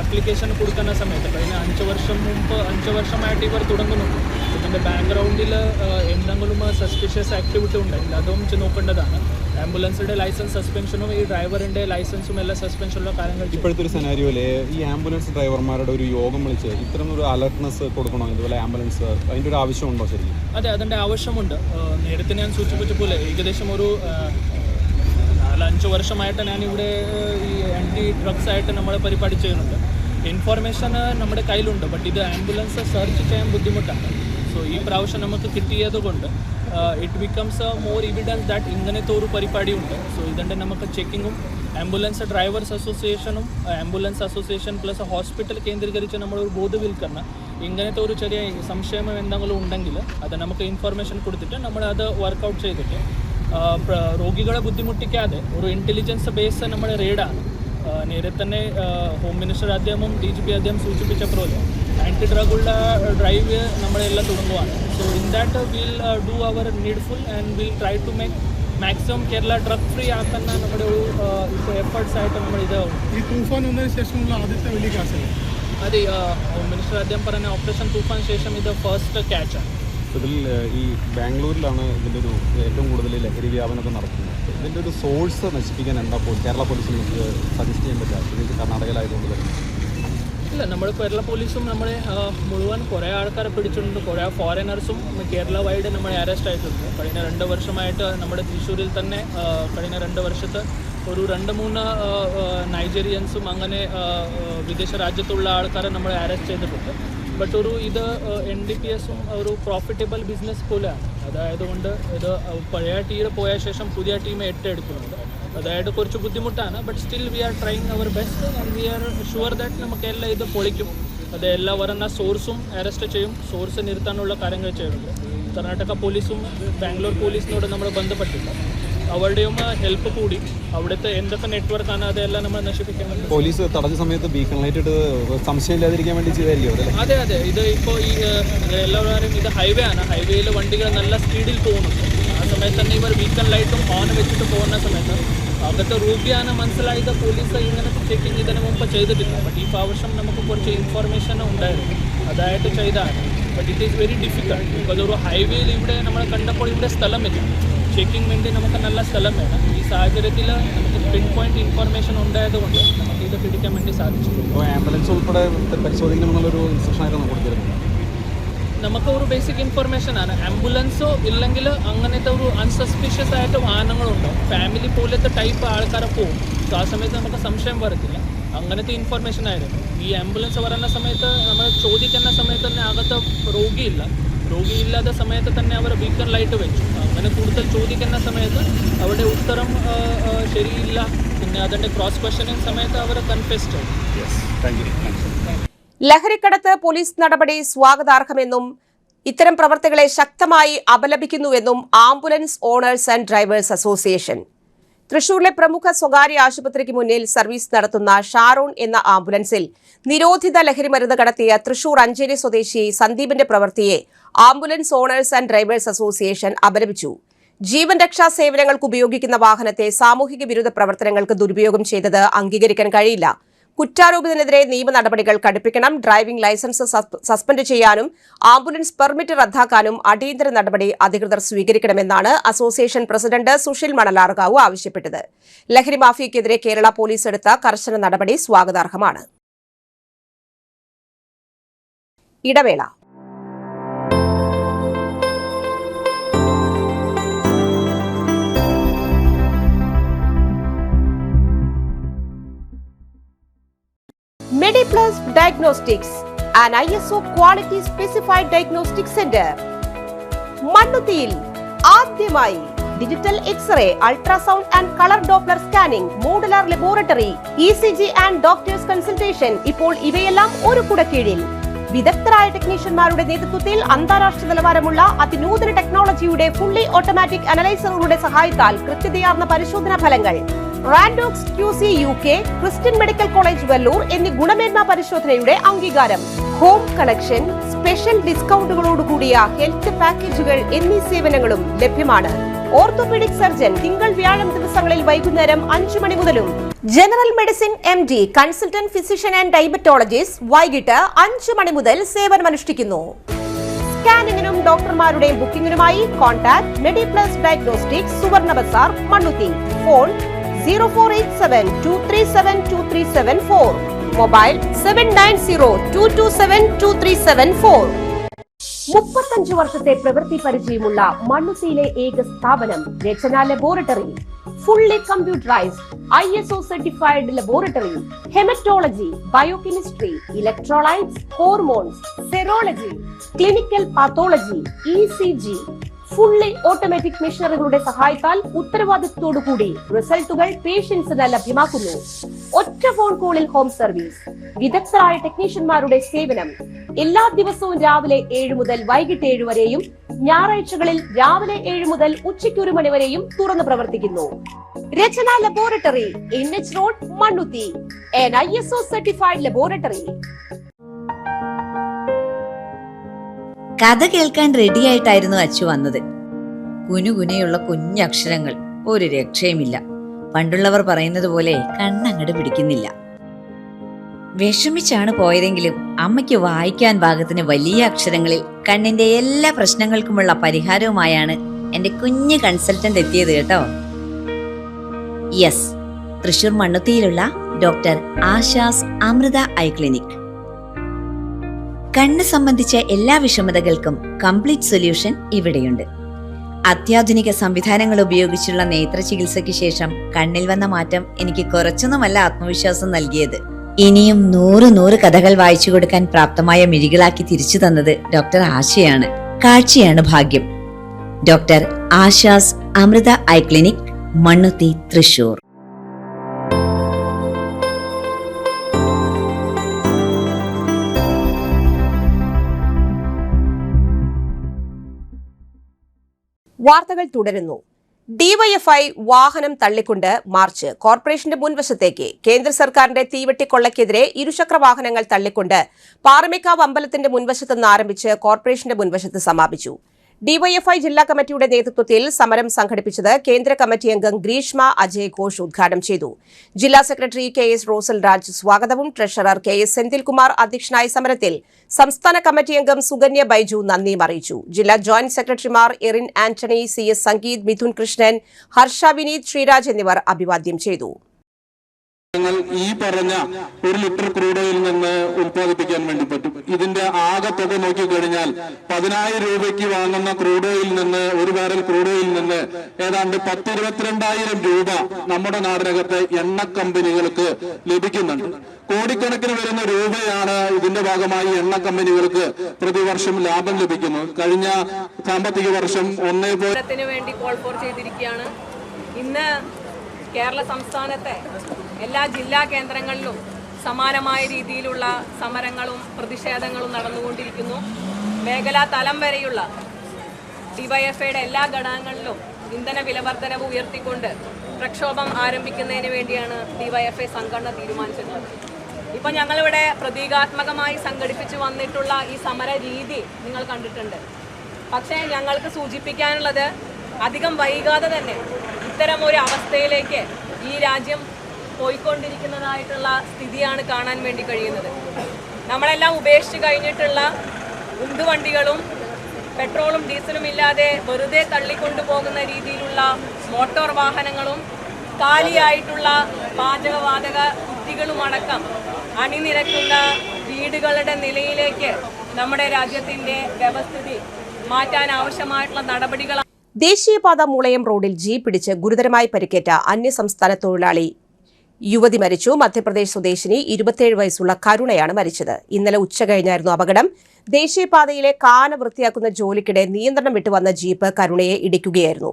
ആപ്ലിക്കേഷൻ കൊടുക്കുന്ന സമയത്ത് കഴിഞ്ഞ 5 വർഷമായിട്ട് ഇവർ തുടങ്ങുന്നുണ്ട്. ഇതിൻ്റെ ബാക്ക്ഗ്രൗണ്ടിൽ എന്തെങ്കിലും സസ്പിഷ്യസ് ആക്ടിവിറ്റി ഉണ്ടെങ്കിൽ അതും നോക്കേണ്ടതാണ്. ആംബുലൻസിൻ്റെ ലൈസൻസ് സസ്പെൻഷനും ഈ ഡ്രൈവറിൻ്റെ ലൈസൻസും എല്ലാം സസ്പെൻഷനുള്ള കാര്യങ്ങൾ. ഇപ്പോഴത്തെ ഒരു സെനാരിയോയിലെ ഈ ആംബുലൻസ് ഡ്രൈവർമാരുടെ ഒരു യോഗം വിളിച്ച് ഇത്തരം ഒരു അലർട്ട്നെസ് കൊടുക്കണോ? ഇതുപോലെ ആംബുലൻസ് അതിൻ്റെ ഒരു ആവശ്യമുണ്ടോ ശരിക്കും? അതെ, അതിൻ്റെ ആവശ്യമുണ്ട്. നേരത്തെ ഞാൻ സൂചിപ്പിച്ച പോലെ ഏകദേശം ഒരു 4-5 വർഷമായിട്ട് ഞാനിവിടെ ഈ ആൻറ്റി ഡ്രഗ്സ് ആയിട്ട് നമ്മൾ പരിപാടി ചെയ്യുന്നുണ്ട്. ഇൻഫോർമേഷൻ നമ്മുടെ കയ്യിലുണ്ട്. ബട്ട് ഇത് ആംബുലൻസ് സെർച്ച് ചെയ്യാൻ ബുദ്ധിമുട്ടാണ്. സോ ഈ പ്രാവശ്യം നമുക്ക് കിട്ടിയത് കൊണ്ട് it becomes more evidence that ഇങ്ങനത്തെ ഒരു പരിപാടി ഉണ്ട്. സോ ഇതിൻ്റെ നമുക്ക് ചെക്കിങ്ങും ആംബുലൻസ് ഡ്രൈവേഴ്സ് അസോസിയേഷനും ആംബുലൻസ് അസോസിയേഷൻ പ്ലസ് ഹോസ്പിറ്റൽ കേന്ദ്രീകരിച്ച് നമ്മളൊരു ബോധവൽക്കരണം ഇങ്ങനത്തെ ഒരു ചെറിയ സംശയം എന്തെങ്കിലും ഉണ്ടെങ്കിൽ അത് നമുക്ക് ഇൻഫർമേഷൻ കൊടുത്തിട്ട് നമ്മൾ അത് വർക്കൗട്ട് ചെയ്തിട്ട് രോഗികളെ ബുദ്ധിമുട്ടിക്കാതെ ഒരു ഇൻ്റലിജൻസ് ബേസ് നമ്മുടെ റെയ്ഡാണ്. നേരെ തന്നെ ഹോം മിനിസ്റ്റർ അദ്ദേഹവും DGP അദ്ദേഹം സൂചിപ്പിച്ച പോലെ ആൻറ്റി ഡ്രഗുള്ള ഡ്രൈവ് നമ്മളെല്ലാം തുടങ്ങുവാണ്. So in that will do our needful and will try to make maximum Kerala drug free ആക്കുന്ന നമ്മുടെ ഒരു ഇപ്പോൾ എഫേർട്സ് ആയിട്ട് നമ്മൾ ഇത് ഈ തൂഫാൻ വന്നതിന് ശേഷമുള്ള ആദ്യത്തെ വലിയ കാശല്ലേ? അതെ, ഹോം മിനിസ്റ്റർ അദ്ദേഹം പറഞ്ഞ ഓപ്പറേഷൻ തൂഫാൻ ശേഷം ഇത് ഫസ്റ്റ് ക്യാച്ചാണ്. ഇതിൽ ഈ ബാംഗ്ലൂരിലാണ് ഇതിൻ്റെ ഒരു ഏറ്റവും കൂടുതൽ ലഹരി വ്യാപനമൊക്കെ നടക്കുന്നത്. ഇതിൻ്റെ ഒരു സോഴ്സ് നശിപ്പിക്കാൻ എന്താ കേരള പോലീസിന് നമുക്ക് സജസ്റ്റ് ചെയ്യാൻ പറ്റുക? പ്രത്യേകിച്ച് കർണാടകയിലായതുകൊണ്ട് തന്നെ. ഇല്ല, നമ്മൾ കേരള പോലീസും നമ്മളെ മുഴുവൻ കുറേ ആൾക്കാരെ പിടിച്ചിട്ടുണ്ട്. കുറേ ഫോറിനേഴ്സും കേരള വൈഡ് നമ്മളെ അറസ്റ്റ് ആയിട്ടുണ്ട്. കഴിഞ്ഞ 2 വർഷമായിട്ട് നമ്മുടെ തൃശ്ശൂരിൽ തന്നെ കഴിഞ്ഞ 2 വർഷത്തെ ഒരു 2-3 നൈജീരിയൻസും അങ്ങനെ വിദേശ രാജ്യത്തുള്ള ആൾക്കാരെ നമ്മളെ അറസ്റ്റ് ചെയ്തിട്ടുണ്ട്. ബട്ട് ഇത് NDPSും ഒരു പ്രോഫിറ്റബിൾ ബിസിനസ് പോലെയാണ്. അതായതുകൊണ്ട് ഇത് പഴയ ടീം പോയ ശേഷം പുതിയ ടീം ഏറ്റെടുക്കുന്നുണ്ട്. അതായത് കുറച്ച് ബുദ്ധിമുട്ടാണ്. But still we are trying our best and we are sure that നമുക്കെല്ലാം ഇത് പൊളിക്കും. അത് എല്ലാ വരുന്ന സോഴ്സും അറസ്റ്റ് ചെയ്യും. സോഴ്സ് നിർത്താനുള്ള കാര്യങ്ങൾ ചെയ്യുന്നുണ്ട്. കർണാടക പോലീസും ബാംഗ്ലൂർ പോലീസിനോട് നമ്മൾ ബന്ധപ്പെട്ടില്ല. അവരുടെയും ഹെൽപ്പ് കൂടി അവിടുത്തെ എന്തൊക്കെ നെറ്റ്വർക്കാണ് അതെല്ലാം നമ്മൾ നശിപ്പിക്കാൻ വേണ്ടി പോലീസ് തടഞ്ഞ സമയത്ത് ബീക്കൺ ലൈറ്റ് ഇട്ട് സംശയമില്ലാതിരിക്കാൻ വേണ്ടി ചെയ്തായിരിക്കും. അതെ, ഇത് ഇപ്പോൾ ഈ എല്ലാവരും ഇത് ഹൈവേ ആണ്. ഹൈവേയിൽ വണ്ടികൾ നല്ല സ്പീഡിൽ പോകുന്നുണ്ട്. ആ സമയത്ത് തന്നെ ഇവർ ബീക്കൺ ലൈറ്റും ഓൺ വെച്ചിട്ട് പോകുന്ന സമയത്ത് അകത്ത് രോഗിയാണ് മനസ്സിലായത്. പോലീസ് ഇങ്ങനത്തെ ചെക്കിങ് ഇതിന് മുമ്പ് ചെയ്തിട്ടില്ല. ബട്ട് ഈ പ്രാവശ്യം നമുക്ക് കുറച്ച് ഇൻഫർമേഷൻ ഉണ്ടായിരുന്നു, അതായിട്ട് ചെയ്താണ്. But it is very difficult. Because ഒരു ഹൈവേയിൽ ഇവിടെ നമ്മൾ കണ്ടപ്പോൾ ഇവിടെ സ്ഥലമില്ല. ചെക്കിംഗ് വേണ്ടി നമുക്ക് നല്ല സ്ഥലം വേണം. ഈ സാഹചര്യത്തിൽ നമുക്ക് പിൻ പോയിന്റ് ഇൻഫർമേഷൻ ഉണ്ടായതുകൊണ്ട് നമുക്ക് ഇത് പിടിക്കാൻ വേണ്ടി സാധിച്ചു. ആംബുലൻസ് ഉൾപ്പെടെ പരിശോധിക്കണമെന്നുള്ളൊരു ഇൻസ്ട്രക്ഷനായിരുന്നു കൊടുത്തിരുന്നത്. നമുക്ക് ഒരു ബേസിക് ഇൻഫർമേഷനാണ്. ആംബുലൻസോ ഇല്ലെങ്കിൽ അങ്ങനത്തെ ഒരു അൺസസ്പീഷ്യസ് ആയിട്ട് വാഹനങ്ങളുണ്ടാവും. ഫാമിലി പോലത്തെ ടൈപ്പ് ആൾക്കാരെ പോകും. സോ ആ സമയത്ത് നമുക്ക് സംശയം വരത്തില്ല. അങ്ങനത്തെ ഇൻഫർമേഷൻ ആയിരുന്നു. ഈ ആംബുലൻസ് വരുന്ന സമയത്ത് നമ്മൾ ചോദിക്കുന്ന സമയത്ത് തന്നെ അകത്ത് രോഗിയില്ല. രോഗിയില്ലാത്ത സമയത്ത് തന്നെ അവർ ബീക്കൺ ലൈറ്റ് വെച്ചു. അങ്ങനെ കൂടുതൽ ചോദിക്കുന്ന സമയത്ത് അവരുടെ ഉത്തരം ശരിയില്ല. പിന്നെ അതിൻ്റെ ക്രോസ് ക്വസ്റ്റനിങ് സമയത്ത് അവർ കൺഫെസ്റ്റ് ചെയ്തു. ലഹരിക്കടത്ത് പോലീസ് നടപടി സ്വാഗതാർഹമെന്നും ഇത്തരം പ്രവർത്തികളെ ശക്തമായി അപലപിക്കുന്നുവെന്നും ambulance owners and drivers association. തൃശൂരിലെ പ്രമുഖ സ്വകാര്യ ആശുപത്രിക്ക് മുന്നിൽ സർവീസ് നടത്തുന്ന ഷാരോൺ എന്ന ആംബുലൻസിൽ നിരോധിത ലഹരിമരുന്ന് കടത്തിയ തൃശൂർ അഞ്ചേരി സ്വദേശി സന്ദീപിന്റെ പ്രവൃത്തിയെ ambulance owners and drivers association അപലപിച്ചു. ജീവൻ രക്ഷാ സേവനങ്ങൾക്ക് ഉപയോഗിക്കുന്ന വാഹനത്തെ സാമൂഹിക വിരുദ്ധ പ്രവർത്തനങ്ങൾക്ക് ദുരുപയോഗം ചെയ്തത് അംഗീകരിക്കാൻ കഴിയില്ല. കുറ്റാരോപിതനെതിരെ നിയമ നടപടികൾ കടുപ്പിക്കണം. ഡ്രൈവിംഗ് ലൈസൻസ് സസ്പെൻഡ് ചെയ്യാനും ആംബുലൻസ് പെർമിറ്റ് റദ്ദാക്കാനും അടിയന്തര നടപടി അധികൃതർ സ്വീകരിക്കണമെന്നാണ് അസോസിയേഷൻ പ്രസിഡന്റ് സുഷിൽ മണലാർകാവ് ആവശ്യപ്പെട്ടത്. ലഹരി മാഫിയയ്ക്കെതിരെ കേരള പോലീസ് എടുത്ത കർശന നടപടി സ്വാഗതാർഹമാണ്. ഇടവേള. MediPlus Diagnostics, an ISO quality specified diagnostic center. മണ്ണുത്തിയിൽ ആദ്യമായി digital X-ray, ultrasound and colour Doppler scanning, modular laboratory, ECG and doctors consultation. ഇപ്പോൾ ഇവയെല്ലാം ഒരു കുടക്കീഴിൽ. വിദഗ്ധരായ ടെക്നീഷ്യന്മാരുടെ നേതൃത്വത്തിൽ അന്താരാഷ്ട്ര നിലവാരമുള്ള അതിനൂതന ടെക്നോളജിയുടെ ഫുള്ളി ഓട്ടോമാറ്റിക് അനലൈസറുകളുടെ സഹായത്താൽ കൃത്യതയാർന്ന പരിശോധനാ ഫലങ്ങൾ. റാൻഡോക്സ് QC UK, Christian medical college Vellore എന്നീ ഗുണമേന്മ പരിശോധനയുടെ അംഗീകാരം. ഹോം കളക്ഷൻ, സ്പെഷ്യൽ ഡിസ്കൗണ്ടുകളോടുകൂടിയ ഹെൽത്ത് പാക്കേജുകൾ എന്നീ സേവനങ്ങളും ലഭ്യമാണ്. ഓർത്തോപീഡിക് സർജൻ തിങ്കൾ വ്യാഴം ദിവസങ്ങളിൽ വൈകുന്നേരം 5 മണി മുതലും. General medicine MD, consultant physician and diabetologist വൈകിട്ട് 5 മണി മുതൽ സേവനമനുഷ്ഠിക്കുന്നു. സ്കാനിങ്ങിനും ഡോക്ടർമാരുടെ ബുക്കിംഗിനുമായി കോൺടാക്ട് MediPlus Diagnostics, സുവർണ ബസാർ, മണ്ണുത്തി. Phone 0487237237 mobile 7902272374. 35 വർഷത്തെ പ്രവൃത്തി പരിചയമുള്ള മണ്ണുത്തിയിലെ ഏക സ്ഥാപനം Rachana laboratory. Fully computerised ISO certified laboratory. Haematology, biochemistry, electrolytes, hormones, serology, clinical pathology, ECG, fully automatic മെഷീനറികളുടെ സഹായത്താൽ ഉത്തരവാദിത്വത്തോടുകൂടി റിസൾട്ടുകൾ പേഷ്യൻസിന് ലഭ്യമാക്കുന്നു. ഒറ്റ ഫോൺ കോളിൽ ഹോം സർവീസ്. വിദഗ്ധരായ ടെക്നീഷ്യന്മാരുടെ സേവനം. എല്ലാ ദിവസവും രാവിലെ 7 മുതൽ വൈകിട്ട് 7 വരെയും ഞായറാഴ്ചകളിൽ രാവിലെ 7 മുതൽ ഉച്ചയ്ക്ക് 1 മണി വരെയും തുറന്നു പ്രവർത്തിക്കുന്നു. Rachana laboratory, NH road, Mannuthy. an ISO certified laboratory. കഥ കേൾക്കാൻ റെഡിയായിട്ടായിരുന്നു അച്ചു വന്നത്. കുനുകുനയുള്ള കുഞ്ഞക്ഷരങ്ങൾ, ഒരു രക്ഷയുമില്ല. പണ്ടുള്ളവർ പറയുന്നത് പോലെ കണ്ണങ്ങട് പിടിക്കുന്നില്ല. വിഷമിച്ചാണ് പോയതെങ്കിലും അമ്മയ്ക്ക് വായിക്കാൻ പാകത്തിന് വലിയ അക്ഷരങ്ങളിൽ കണ്ണിന്റെ എല്ലാ പ്രശ്നങ്ങൾക്കുമുള്ള പരിഹാരവുമായാണ് എന്റെ കുഞ്ഞ് കൺസൾട്ടന്റ് എത്തിയത് കേട്ടോ. യെസ്, തൃശൂർ മണ്ണുത്തിയിലുള്ള doctor Asha's Amrita eye clinic. കണ്ണ് സംബന്ധിച്ച എല്ലാ വിഷമതകൾക്കും കംപ്ലീറ്റ് സൊല്യൂഷൻ ഇവിടെയുണ്ട്. അത്യാധുനിക സംവിധാനങ്ങൾ ഉപയോഗിച്ചുള്ള നേത്ര ചികിത്സയ്ക്ക് ശേഷം കണ്ണിൽ വന്ന മാറ്റം എനിക്ക് കുറച്ചൊന്നുമല്ല ആത്മവിശ്വാസം നൽകിയത്. ഇനിയും 100 കഥകൾ വായിച്ചു കൊടുക്കാൻ പ്രാപ്തമായ മിഴികളാക്കി തിരിച്ചു തന്നത് ഡോക്ടർ ആശയാണ്. കാഴ്ചയാണ് ഭാഗ്യം. Doctor Asha's Amrita eye clinic, Mannuthy, Thrissur. വാർത്തകൾ തുടരുന്നു. ഡിവൈഎഫ്ഐ വാഹനം തള്ളിക്കൊണ്ട് മാർച്ച് കോർപ്പറേഷന്റെ മുൻവശത്തേക്ക്. കേന്ദ്ര സർക്കാരിന്റെ തീവെട്ടിക്കൊള്ളയ്ക്കെതിരെ ഇരുചക്ര വാഹനങ്ങൾ തള്ളിക്കൊണ്ട് പാറമേക്കാവ് അമ്പലത്തിന്റെ മുൻവശത്ത് നിന്ന് ആരംഭിച്ച് കോർപ്പറേഷന്റെ മുൻവശത്ത് സമാപിച്ചു. ഡിവൈഎഫ്ഐ ജില്ലാ കമ്മിറ്റിയുടെ നേതൃത്വത്തിൽ സമരം സംഘടിപ്പിച്ചത് കേന്ദ്ര കമ്മിറ്റി അംഗം ഗ്രീഷ്മ അജയ് ഘോഷ് ഉദ്ഘാടനം ചെയ്തു. ജില്ലാ സെക്രട്ടറി KS റോസൽ രാജ് സ്വാഗതവും ട്രഷറർ KS സെന്തിൽകുമാർ അധ്യക്ഷനായ സമരത്തിൽ സംസ്ഥാന കമ്മിറ്റി അംഗം സുകന്യ ബൈജു നന്ദിയും അറിയിച്ചു. ജില്ലാ ജോയിന്റ് സെക്രട്ടറിമാർ എറിൻ ആന്റണി, CS സംഗീത്, മിഥുൻ കൃഷ്ണൻ, ഹർഷ വിനീത്, ശ്രീരാജ് എന്നിവർ അഭിവാദ്യം ചെയ്തു. ഈ പറഞ്ഞ 1 ലിറ്റർ ക്രൂഡ് ഓയിൽ നിന്ന് ഉൽപ്പാദിപ്പിക്കാൻ വേണ്ടി പറ്റും. ഇതിന്റെ ആകെ തുക നോക്കിക്കഴിഞ്ഞാൽ 10,000 രൂപയ്ക്ക് വാങ്ങുന്ന ക്രൂഡ് ഓയിൽ നിന്ന് 1 ബാരൽ ക്രൂഡ് ഓയിൽ നിന്ന് ഏതാണ്ട് 10-22,000 രൂപ നമ്മുടെ നാടിനകത്തെ എണ്ണ കമ്പനികൾക്ക് ലഭിക്കുന്നുണ്ട്. കോടിക്കണക്കിന് വരുന്ന രൂപയാണ് ഇതിന്റെ ഭാഗമായി എണ്ണ കമ്പനികൾക്ക് പ്രതിവർഷം ലാഭം ലഭിക്കുന്നത്. കഴിഞ്ഞ സാമ്പത്തിക വർഷം 1 വേണ്ടി കോൾ ഫോർ ചെയ്തിരിക്കുകയാണ്. ഇന്ന് കേരള സംസ്ഥാനത്തെ എല്ലാ ജില്ലാ കേന്ദ്രങ്ങളിലും സമാനമായ രീതിയിലുള്ള സമരങ്ങളും പ്രതിഷേധങ്ങളും നടന്നുകൊണ്ടിരിക്കുന്നു. മേഖലാ തലം വരെയുള്ള ഡിവൈഎഫ്ഐയുടെ എല്ലാ ഘടകങ്ങളിലും ഇന്ധന വിലവർദ്ധനവ് ഉയർത്തിക്കൊണ്ട് പ്രക്ഷോഭം ആരംഭിക്കുന്നതിന് വേണ്ടിയാണ് ഡിവൈഎഫ്ഐ സംഘടന തീരുമാനിച്ചിട്ടുള്ളത്. ഇപ്പം ഞങ്ങളിവിടെ പ്രതീകാത്മകമായി സംഘടിപ്പിച്ചു വന്നിട്ടുള്ള ഈ സമര രീതി നിങ്ങൾ കണ്ടിട്ടുണ്ട്. പക്ഷേ ഞങ്ങൾക്ക് സൂചിപ്പിക്കാനുള്ളത് അധികം വൈകാതെ തന്നെ ഇത്തരം ഒരു അവസ്ഥയിലേക്ക് ഈ രാജ്യം പോയിക്കൊണ്ടിരിക്കുന്നതായിട്ടുള്ള സ്ഥിതിയാണ് കാണാൻ വേണ്ടി കഴിയുന്നത്. നമ്മളെല്ലാം ഉപേക്ഷിച്ച് കഴിഞ്ഞിട്ടുള്ള ഉന്തുവണ്ടികളും പെട്രോളും ഡീസലും ഇല്ലാതെ വെറുതെ തള്ളിക്കൊണ്ടുപോകുന്ന രീതിയിലുള്ള മോട്ടോർ വാഹനങ്ങളും കാലിയായിട്ടുള്ള പാചകവാതക കുറ്റികളുമടക്കം അണിനിരക്കുന്ന വീടുകളുടെ നിലയിലേക്ക് നമ്മുടെ രാജ്യത്തിൻ്റെ വ്യവസ്ഥിതി മാറ്റാൻ ആവശ്യമായിട്ടുള്ള നടപടികൾ. ദേശീയപാത മുളയം റോഡിൽ ജീപ്പ് ഇടിച്ച് ഗുരുതരമായി പരിക്കേറ്റ അന്യസംസ്ഥാന തൊഴിലാളി യുവതി മരിച്ചു. മധ്യപ്രദേശ് സ്വദേശിനി 27 വയസ്സുള്ള കരുണയാണ് മരിച്ചത്. ഇന്നലെ ഉച്ചകഴിഞ്ഞായിരുന്നു അപകടം. ദേശീയപാതയിലെ കാന വൃത്തിയാക്കുന്ന ജോലിക്കിടെ നിയന്ത്രണം വിട്ടുവന്ന ജീപ്പ് കരുണയെ ഇടിക്കുകയായിരുന്നു.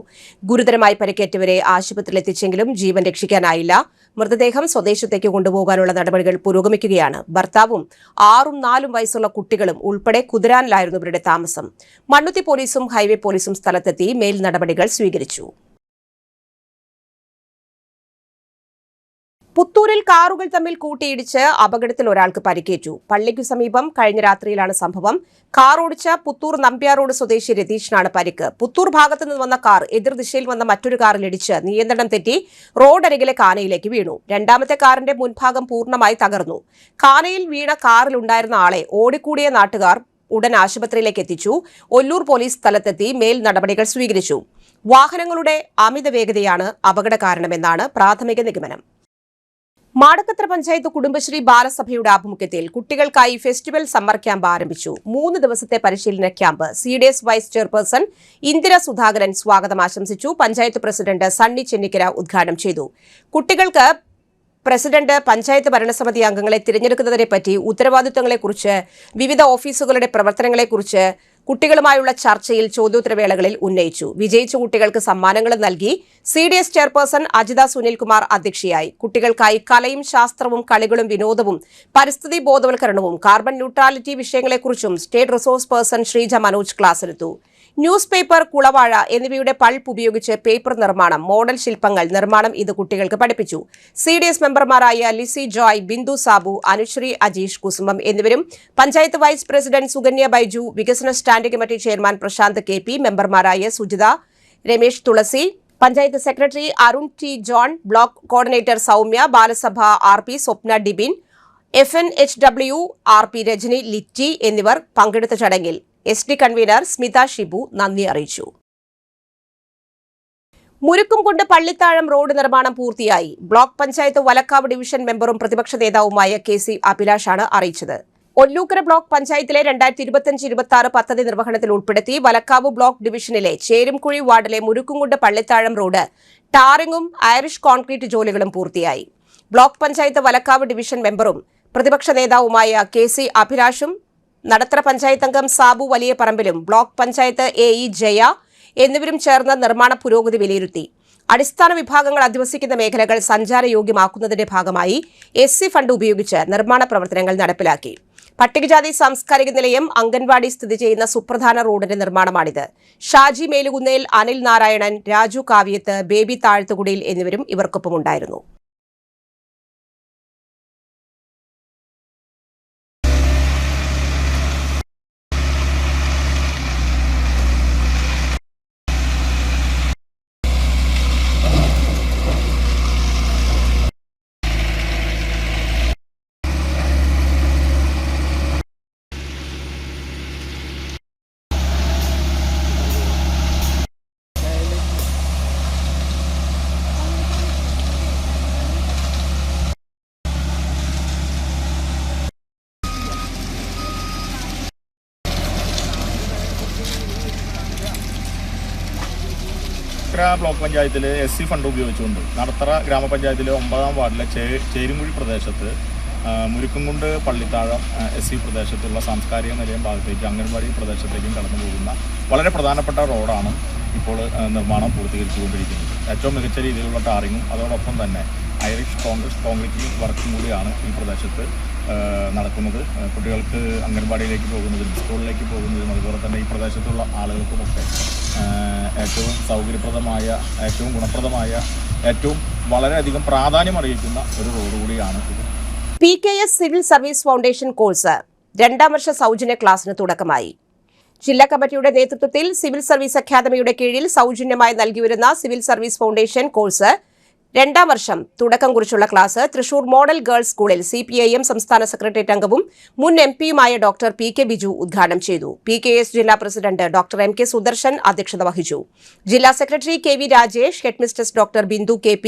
ഗുരുതരമായി പരിക്കേറ്റവരെ ആശുപത്രിയിൽ എത്തിച്ചെങ്കിലും ജീവൻ രക്ഷിക്കാനായില്ല. മൃതദേഹം സ്വദേശത്തേക്ക് കൊണ്ടുപോകാനുള്ള നടപടികൾ പുരോഗമിക്കുകയാണ്. ഭർത്താവും 6ഉം 4ഉം വയസ്സുള്ള കുട്ടികളും ഉൾപ്പെടെ കുതിരാനിലായിരുന്നു ഇവരുടെ താമസം. മണ്ണുത്തി പോലീസും ഹൈവേ പോലീസും സ്ഥലത്തെത്തി മേൽ നടപടികൾ സ്വീകരിച്ചു. പുത്തൂരിൽ കാറുകൾ തമ്മിൽ കൂട്ടിയിടിച്ച് അപകടത്തിൽ ഒരാൾക്ക് പരിക്കേറ്റു. പള്ളിക്കു സമീപം കഴിഞ്ഞ രാത്രിയിലാണ് സംഭവം. കാർ ഓടിച്ച പുത്തൂർ നമ്പ്യാർ റോഡ് സ്വദേശി രതീഷിനാണ് പരിക്ക്. പുത്തൂർ ഭാഗത്തു നിന്ന് വന്ന കാർ എതിർദിശയിൽ വന്ന മറ്റൊരു കാറിൽ ഇടിച്ച് നിയന്ത്രണം തെറ്റി റോഡരികിലെ കാനയിലേക്ക് വീണു. രണ്ടാമത്തെ കാറിന്റെ മുൻഭാഗം പൂർണ്ണമായി തകർന്നു. കാനയിൽ വീണ കാറിലുണ്ടായിരുന്ന ആളെ ഓടിക്കൂടിയ നാട്ടുകാർ ഉടൻ ആശുപത്രിയിലേക്ക് എത്തിച്ചു. ഒല്ലൂർ പോലീസ് സ്ഥലത്തെത്തി മേൽ നടപടികൾ സ്വീകരിച്ചു. വാഹനങ്ങളുടെ അമിത വേഗതയാണ് അപകട കാരണമെന്നാണ് പ്രാഥമിക നിഗമനം. മാടക്കത്ര പഞ്ചായത്ത് കുടുംബശ്രീ ബാലസഭയുടെ ആഭിമുഖ്യത്തിൽ കുട്ടികൾക്കായി ഫെസ്റ്റിവൽ സമ്മർ ക്യാമ്പ് ആരംഭിച്ചു. 3 ദിവസത്തെ പരിശീലന camp CDS vice chairperson Indira Sudhakaran സ്വാഗതം ആശംസിച്ചു. പഞ്ചായത്ത് പ്രസിഡന്റ് സണ്ണി ചെന്നിക്കര ഉദ്ഘാടനം ചെയ്തു. കുട്ടികൾക്ക് പ്രസിഡന്റ് പഞ്ചായത്ത് ഭരണസമിതി അംഗങ്ങളെ തിരഞ്ഞെടുക്കുന്നതിനെപ്പറ്റി, ഉത്തരവാദിത്തങ്ങളെക്കുറിച്ച്, വിവിധ ഓഫീസുകളുടെ പ്രവർത്തനങ്ങളെക്കുറിച്ച് കുട്ടികളുമായുള്ള ചർച്ചയിൽ ചോദ്യോത്തരവേളകളിൽ ഉന്നയിച്ചു. വിജയിച്ച കുട്ടികൾക്ക് സമ്മാനങ്ങൾ നൽകി. CDS ചെയർപേഴ്സൺ അജിത സുനിൽകുമാർ അധ്യക്ഷയായി. കുട്ടികൾക്കായി കലയും ശാസ്ത്രവും കളികളും വിനോദവും പരിസ്ഥിതി ബോധവൽക്കരണവും കാർബൺ ന്യൂട്രാലിറ്റി വിഷയങ്ങളെക്കുറിച്ചും state resource person Sreeja Manoj class എടുത്തു. ന്യൂസ് പേപ്പർ, കുളവാഴ എന്നിവയുടെ പൾപ്പ് ഉപയോഗിച്ച് പേപ്പർ നിർമ്മാണം, മോഡൽ ശില്പങ്ങൾ നിർമ്മാണം ഇത് കുട്ടികൾക്ക് പഠിപ്പിച്ചു. CDS മെമ്പർമാരായ ലിസി ജോയ്, ബിന്ദു സാബു, അനുശ്രീ അജീഷ്, കുസുമം എന്നിവരും പഞ്ചായത്ത് വൈസ് പ്രസിഡന്റ് സുകന്യ ബൈജു, വികസന standing committee chairman Prasanth KP, മെമ്പർമാരായ Sujitha, Ramesh Thulasi, panchayat secretary Arun T John, block coordinator Soumya, Balasabha RP Swapna Dibin, FNHW RP Rajani Litty എന്നിവർ പങ്കെടുത്ത ചടങ്ങിൽ SD കൺവീനർ സ്മിത ഷിബു നന്ദി അറിയിച്ചു. മുരുക്കുംകുണ്ട് പള്ളിത്താഴം റോഡ് നിർമ്മാണം പൂർത്തിയായി. ബ്ലോക്ക് പഞ്ചായത്ത് വലക്കാവ് ഡിവിഷൻ മെമ്പറും പ്രതിപക്ഷ നേതാവുമായ KC അഭിലാഷാണ് അറിയിച്ചത്. ഒല്ലൂക്കര ബ്ലോക്ക് പഞ്ചായത്തിലെ 2025-26 പദ്ധതി നിർവഹണത്തിൽ ഉൾപ്പെടുത്തി വലക്കാവ് ബ്ലോക്ക് ഡിവിഷനിലെ ചേരുംകുഴി വാർഡിലെ മുരുക്കുംകുണ്ട് പള്ളിത്താഴം റോഡ് ടാറിങ്ങും ഐറിഷ് കോൺക്രീറ്റ് ജോലികളും പൂർത്തിയായി. ബ്ലോക്ക് പഞ്ചായത്ത് വലക്കാവ് ഡിവിഷൻ മെമ്പറും പ്രതിപക്ഷ നേതാവുമായ KC അഭിലാഷും നടത്തറ പഞ്ചായത്ത് അംഗം സാബു വലിയ പറമ്പിലും ബ്ലോക്ക് പഞ്ചായത്ത് AE ജയ എന്നിവരും ചേർന്ന് നിർമ്മാണ പുരോഗതി വിലയിരുത്തി. അടിസ്ഥാന വിഭാഗങ്ങൾ അധിവസിക്കുന്ന മേഖലകൾ സഞ്ചാരയോഗ്യമാക്കുന്നതിന്റെ ഭാഗമായി SC ഫണ്ട് ഉപയോഗിച്ച് നിർമ്മാണ പ്രവർത്തനങ്ങൾ നടപ്പിലാക്കി. പട്ടികജാതി സാംസ്കാരിക നിലയം, അംഗൻവാടി സ്ഥിതി ചെയ്യുന്ന സുപ്രധാന റോഡിന്റെ നിർമ്മാണമാണിത്. ഷാജി മേലുകുന്നേൽ, അനിൽ നാരായണൻ, രാജു കാവ്യത്ത്, ബേബി താഴ്ത്തുകുടിയിൽ എന്നിവരും ഇവർക്കൊപ്പമുണ്ടായിരുന്നു. ഒല്ലൂക്കര ബ്ലോക്ക് പഞ്ചായത്തിൽ SC ഫണ്ട് ഉപയോഗിച്ചുകൊണ്ട് നടത്തറ ഗ്രാമപഞ്ചായത്തിലെ 9ാം വാർഡിലെ ചേരുംകുഴി പ്രദേശത്ത് മുരുക്കുംകുണ്ട് പള്ളിത്താഴം SC പ്രദേശത്തുള്ള സാംസ്കാരിക നിലയം ഭാഗത്തേക്ക് അംഗൻവാടി പ്രദേശത്തേക്കും കടന്നു പോകുന്ന വളരെ പ്രധാനപ്പെട്ട റോഡാണ് ഇപ്പോൾ നിർമ്മാണം പൂർത്തീകരിച്ചുകൊണ്ടിരിക്കുന്നത്. ഏറ്റവും മികച്ച രീതിയിലുള്ള ടാറിങ്ങും അതോടൊപ്പം തന്നെ ഐറിഷ് കോൺക്രീറ്റ് വർക്കും കൂടിയാണ് ഈ പ്രദേശത്ത് നടക്കുന്നത്. കുട്ടികൾക്ക് അംഗൻവാടിയിലേക്ക് പോകുന്നതിനും സ്കൂളിലേക്ക് പോകുന്നതിനും അതുപോലെ തന്നെ ഈ പ്രദേശത്തുള്ള ആളുകൾക്കുമൊക്കെ ഏറ്റവും സൗകര്യപ്രദമായ, ഏറ്റവും ഗുണപ്രദമായ, ഏറ്റവും വളരെയധികം പ്രാധാന്യം അറിയിക്കുന്ന ഒരു റോഡ് കൂടിയാണ് ഇത്. PKS civil service foundation course 2ാം വർഷ സൗജന്യ ക്ലാസിന് തുടക്കമായി. ജില്ലാ കമ്മിറ്റിയുടെ നേതൃത്വത്തിൽ സിവിൽ സർവീസ് അക്കാദമിയുടെ കീഴിൽ സൗജന്യമായി നൽകിവരുന്ന സിവിൽ സർവീസ് ഫൗണ്ടേഷൻ കോഴ്സ് 2ാം വർഷം തുടക്കം കുറിച്ചുള്ള ക്ലാസ് തൃശൂർ മോഡൽ ഗേൾസ് സ്കൂളിൽ CPIM സംസ്ഥാന സെക്രട്ടേറിയറ്റ് അംഗവും മുൻ MP-യുമായ ഡോക്ടർ PK ബിജു ഉദ്ഘാടനം ചെയ്തു. PKS ജില്ലാ പ്രസിഡന്റ് ഡോക്ടർ MK സുദർശൻ അധ്യക്ഷത വഹിച്ചു. ജില്ലാ secretary KV Rajesh, headmistress doctor Bindu KP,